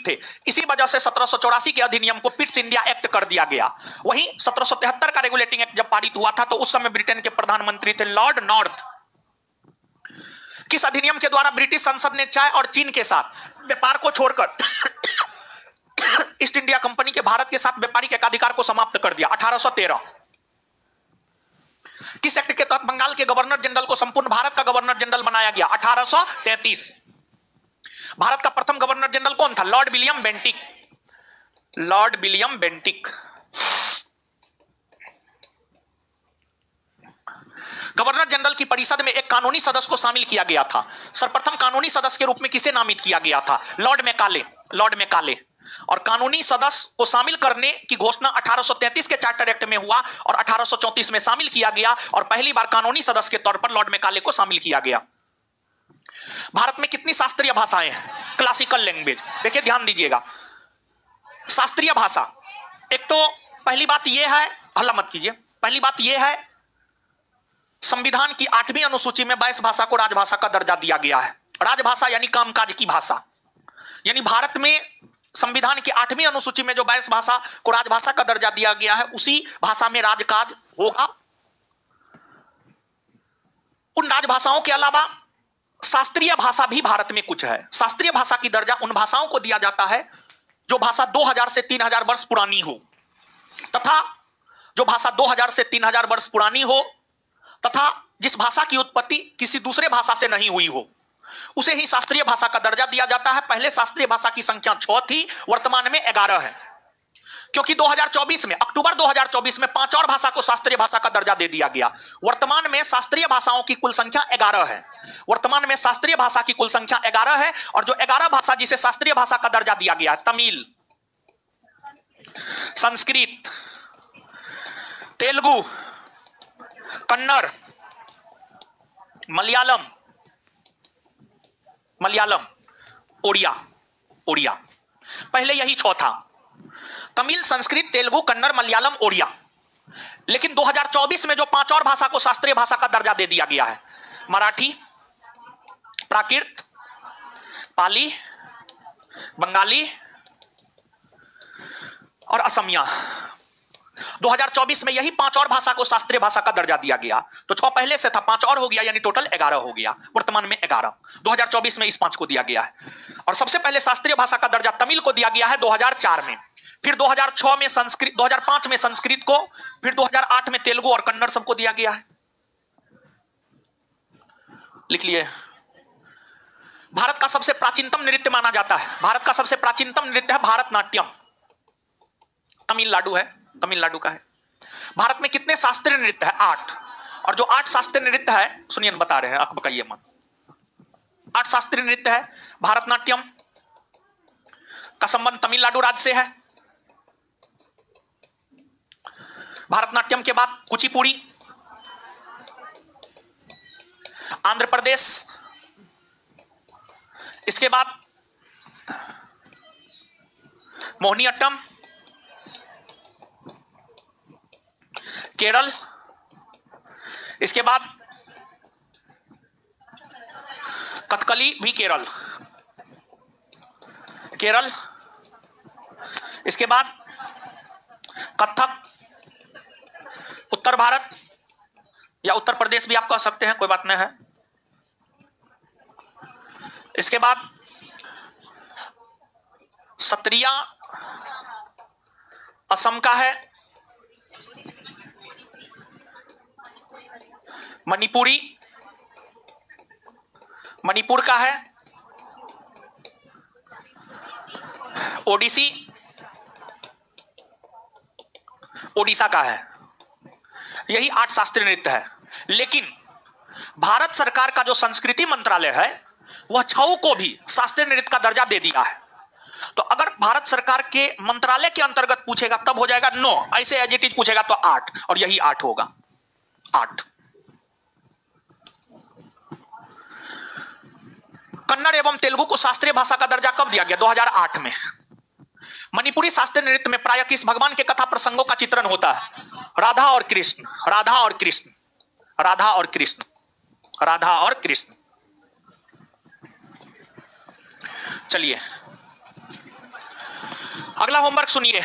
थे। इसी वजह से 1784 के अधिनियम को पिट्स इंडिया एक्ट कर दिया गया। वहीं 1773 का रेगुलेटिंग एक्ट जब पारित हुआ था तो उस समय ब्रिटेन के प्रधानमंत्री थे लॉर्ड नॉर्थ। किस अधिनियम के द्वारा ब्रिटिश संसद ने चाय और चीन के साथ व्यापार को छोड़कर ईस्ट इंडिया कंपनी के भारत के साथ व्यापारिक एकाधिकार को समाप्त कर दिया? 1813। किस एक्ट के तहत बंगाल के गवर्नर जनरल को संपूर्ण भारत का गवर्नर जनरल बनाया गया? 1833। भारत का प्रथम गवर्नर जनरल कौन था? Lord William Bentinck. Governor general की परिषद में एक कानूनी सदस्य को शामिल किया गया था। सर्वप्रथम कानूनी सदस्य के रूप में किसे नामित किया गया था? Lord Macaulay. और कानूनी सदस्य को शामिल करने की घोषणा 1833 के चार्टर एक्ट में हुआ और 1834 में शामिल किया गया और पहली बार कानूनी सदस्य के तौर पर लॉर्ड मैकाले को शामिल किया गया। भारत में कितनी शास्त्रीय भाषाएं हैं? Classical language. देखिए ध्यान दीजिएगा, शास्त्रीय भाषा, एक तो पहली बात यह है, हल्ला मत कीजिए, पहली बात यह है संविधान की 8वीं अनुसूची में 22 भाषा को राजभाषा का दर्जा दिया गया है। राजभाषा यानी कामकाज की भाषा, यानी भारत में संविधान की 8वीं अनुसूची में जो 22 भाषा को राजभाषा का दर्जा दिया गया है उसी भाषा में राजकाज होगा। उन राजभाषाओं के अलावा शास्त्रीय भाषा भी भारत में कुछ है। शास्त्रीय भाषा की दर्जा उन भाषाओं को दिया जाता है जो भाषा 2000 से 3000 वर्ष पुरानी हो, तथा जो भाषा 2000 से 3000 वर्ष पुरानी हो तथा जिस भाषा की उत्पत्ति किसी दूसरे भाषा से नहीं हुई हो, उसे ही शास्त्रीय भाषा का दर्जा दिया जाता है। पहले शास्त्रीय भाषा की संख्या 6 थी, वर्तमान में 11 है, क्योंकि 2024 में, अक्टूबर 2024 में 5 और भाषा को शास्त्रीय भाषा का दर्जा दे दिया गया। वर्तमान में शास्त्रीय भाषाओं की कुल संख्या 11 है। वर्तमान में शास्त्रीय भाषा की कुल संख्या 11 है और जो 11 भाषा जिसे शास्त्रीय भाषा का दर्जा दिया गया है, तमिल, संस्कृत, तेलुगु, कन्नड़, मलयालम, ओडिया। पहले यही 6 था, तमिल, संस्कृत, तेलुगु, कन्नड़, मलयालम, ओडिया। लेकिन 2024 में जो 5 और भाषा को शास्त्रीय भाषा का दर्जा दे दिया गया है, मराठी, प्राकृत, पाली, बंगाली और असमिया। 2024 में यही 5 और भाषा को शास्त्रीय भाषा का दर्जा दिया गया। तो 6 पहले से था, 5 और हो गया, यानी टोटल 11 हो गया। वर्तमान में 11, 2024 में इस 5 को दिया गया है। और सबसे पहले शास्त्रीय भाषा का दर्जा तमिल को दिया गया है 2004 में, फिर 2006 में संस्कृत, 2005 में संस्कृत को, फिर 2008 में तेलुगु और कन्नड़ सबको दिया गया है। लिख लिए। भारत का सबसे प्राचीनतम नृत्य माना जाता है, भारत का सबसे प्राचीनतम नृत्य है भारतनाट्यम, तमिलनाडु है, तमिलनाडु का है। भारत में कितने शास्त्रीय नृत्य है? 8। और जो 8 शास्त्रीय नृत्य है, सुनिए बता रहे हैं, आप बताइए मत। 8 शास्त्रीय नृत्य है। भारतनाट्यम का संबंध तमिलनाडु राज्य से है। भारतनाट्यम के बाद कुचिपुड़ी, आंध्र प्रदेश, इसके बाद मोहिनीअट्टम, केरल, इसके बाद कथकली भी केरल, केरल, इसके बाद कथक उत्तर भारत या उत्तर प्रदेश भी आप कह सकते हैं, कोई बात नहीं है। इसके बाद सत्रिया असम का है, मणिपुरी मणिपुर का है, ओडिसी ओडिशा का है। यही 8 शास्त्रीय नृत्य है। लेकिन भारत सरकार का जो संस्कृति मंत्रालय है वह 6 को भी शास्त्रीय नृत्य का दर्जा दे दिया है। तो अगर भारत सरकार के मंत्रालय के अंतर्गत पूछेगा तब हो जाएगा 9, ऐसे एज इट इज पूछेगा तो 8, और यही 8 होगा। 8। कन्नड़ एवं तेलुगु को शास्त्रीय भाषा का दर्जा कब दिया गया? 2008 में। मणिपुरी शास्त्रीय नृत्य में प्रायः किस भगवान के कथा प्रसंगों का चित्रण होता है? राधा और कृष्ण, राधा और कृष्ण, राधा और कृष्ण, राधा और कृष्ण। चलिए अगला होमवर्क सुनिए।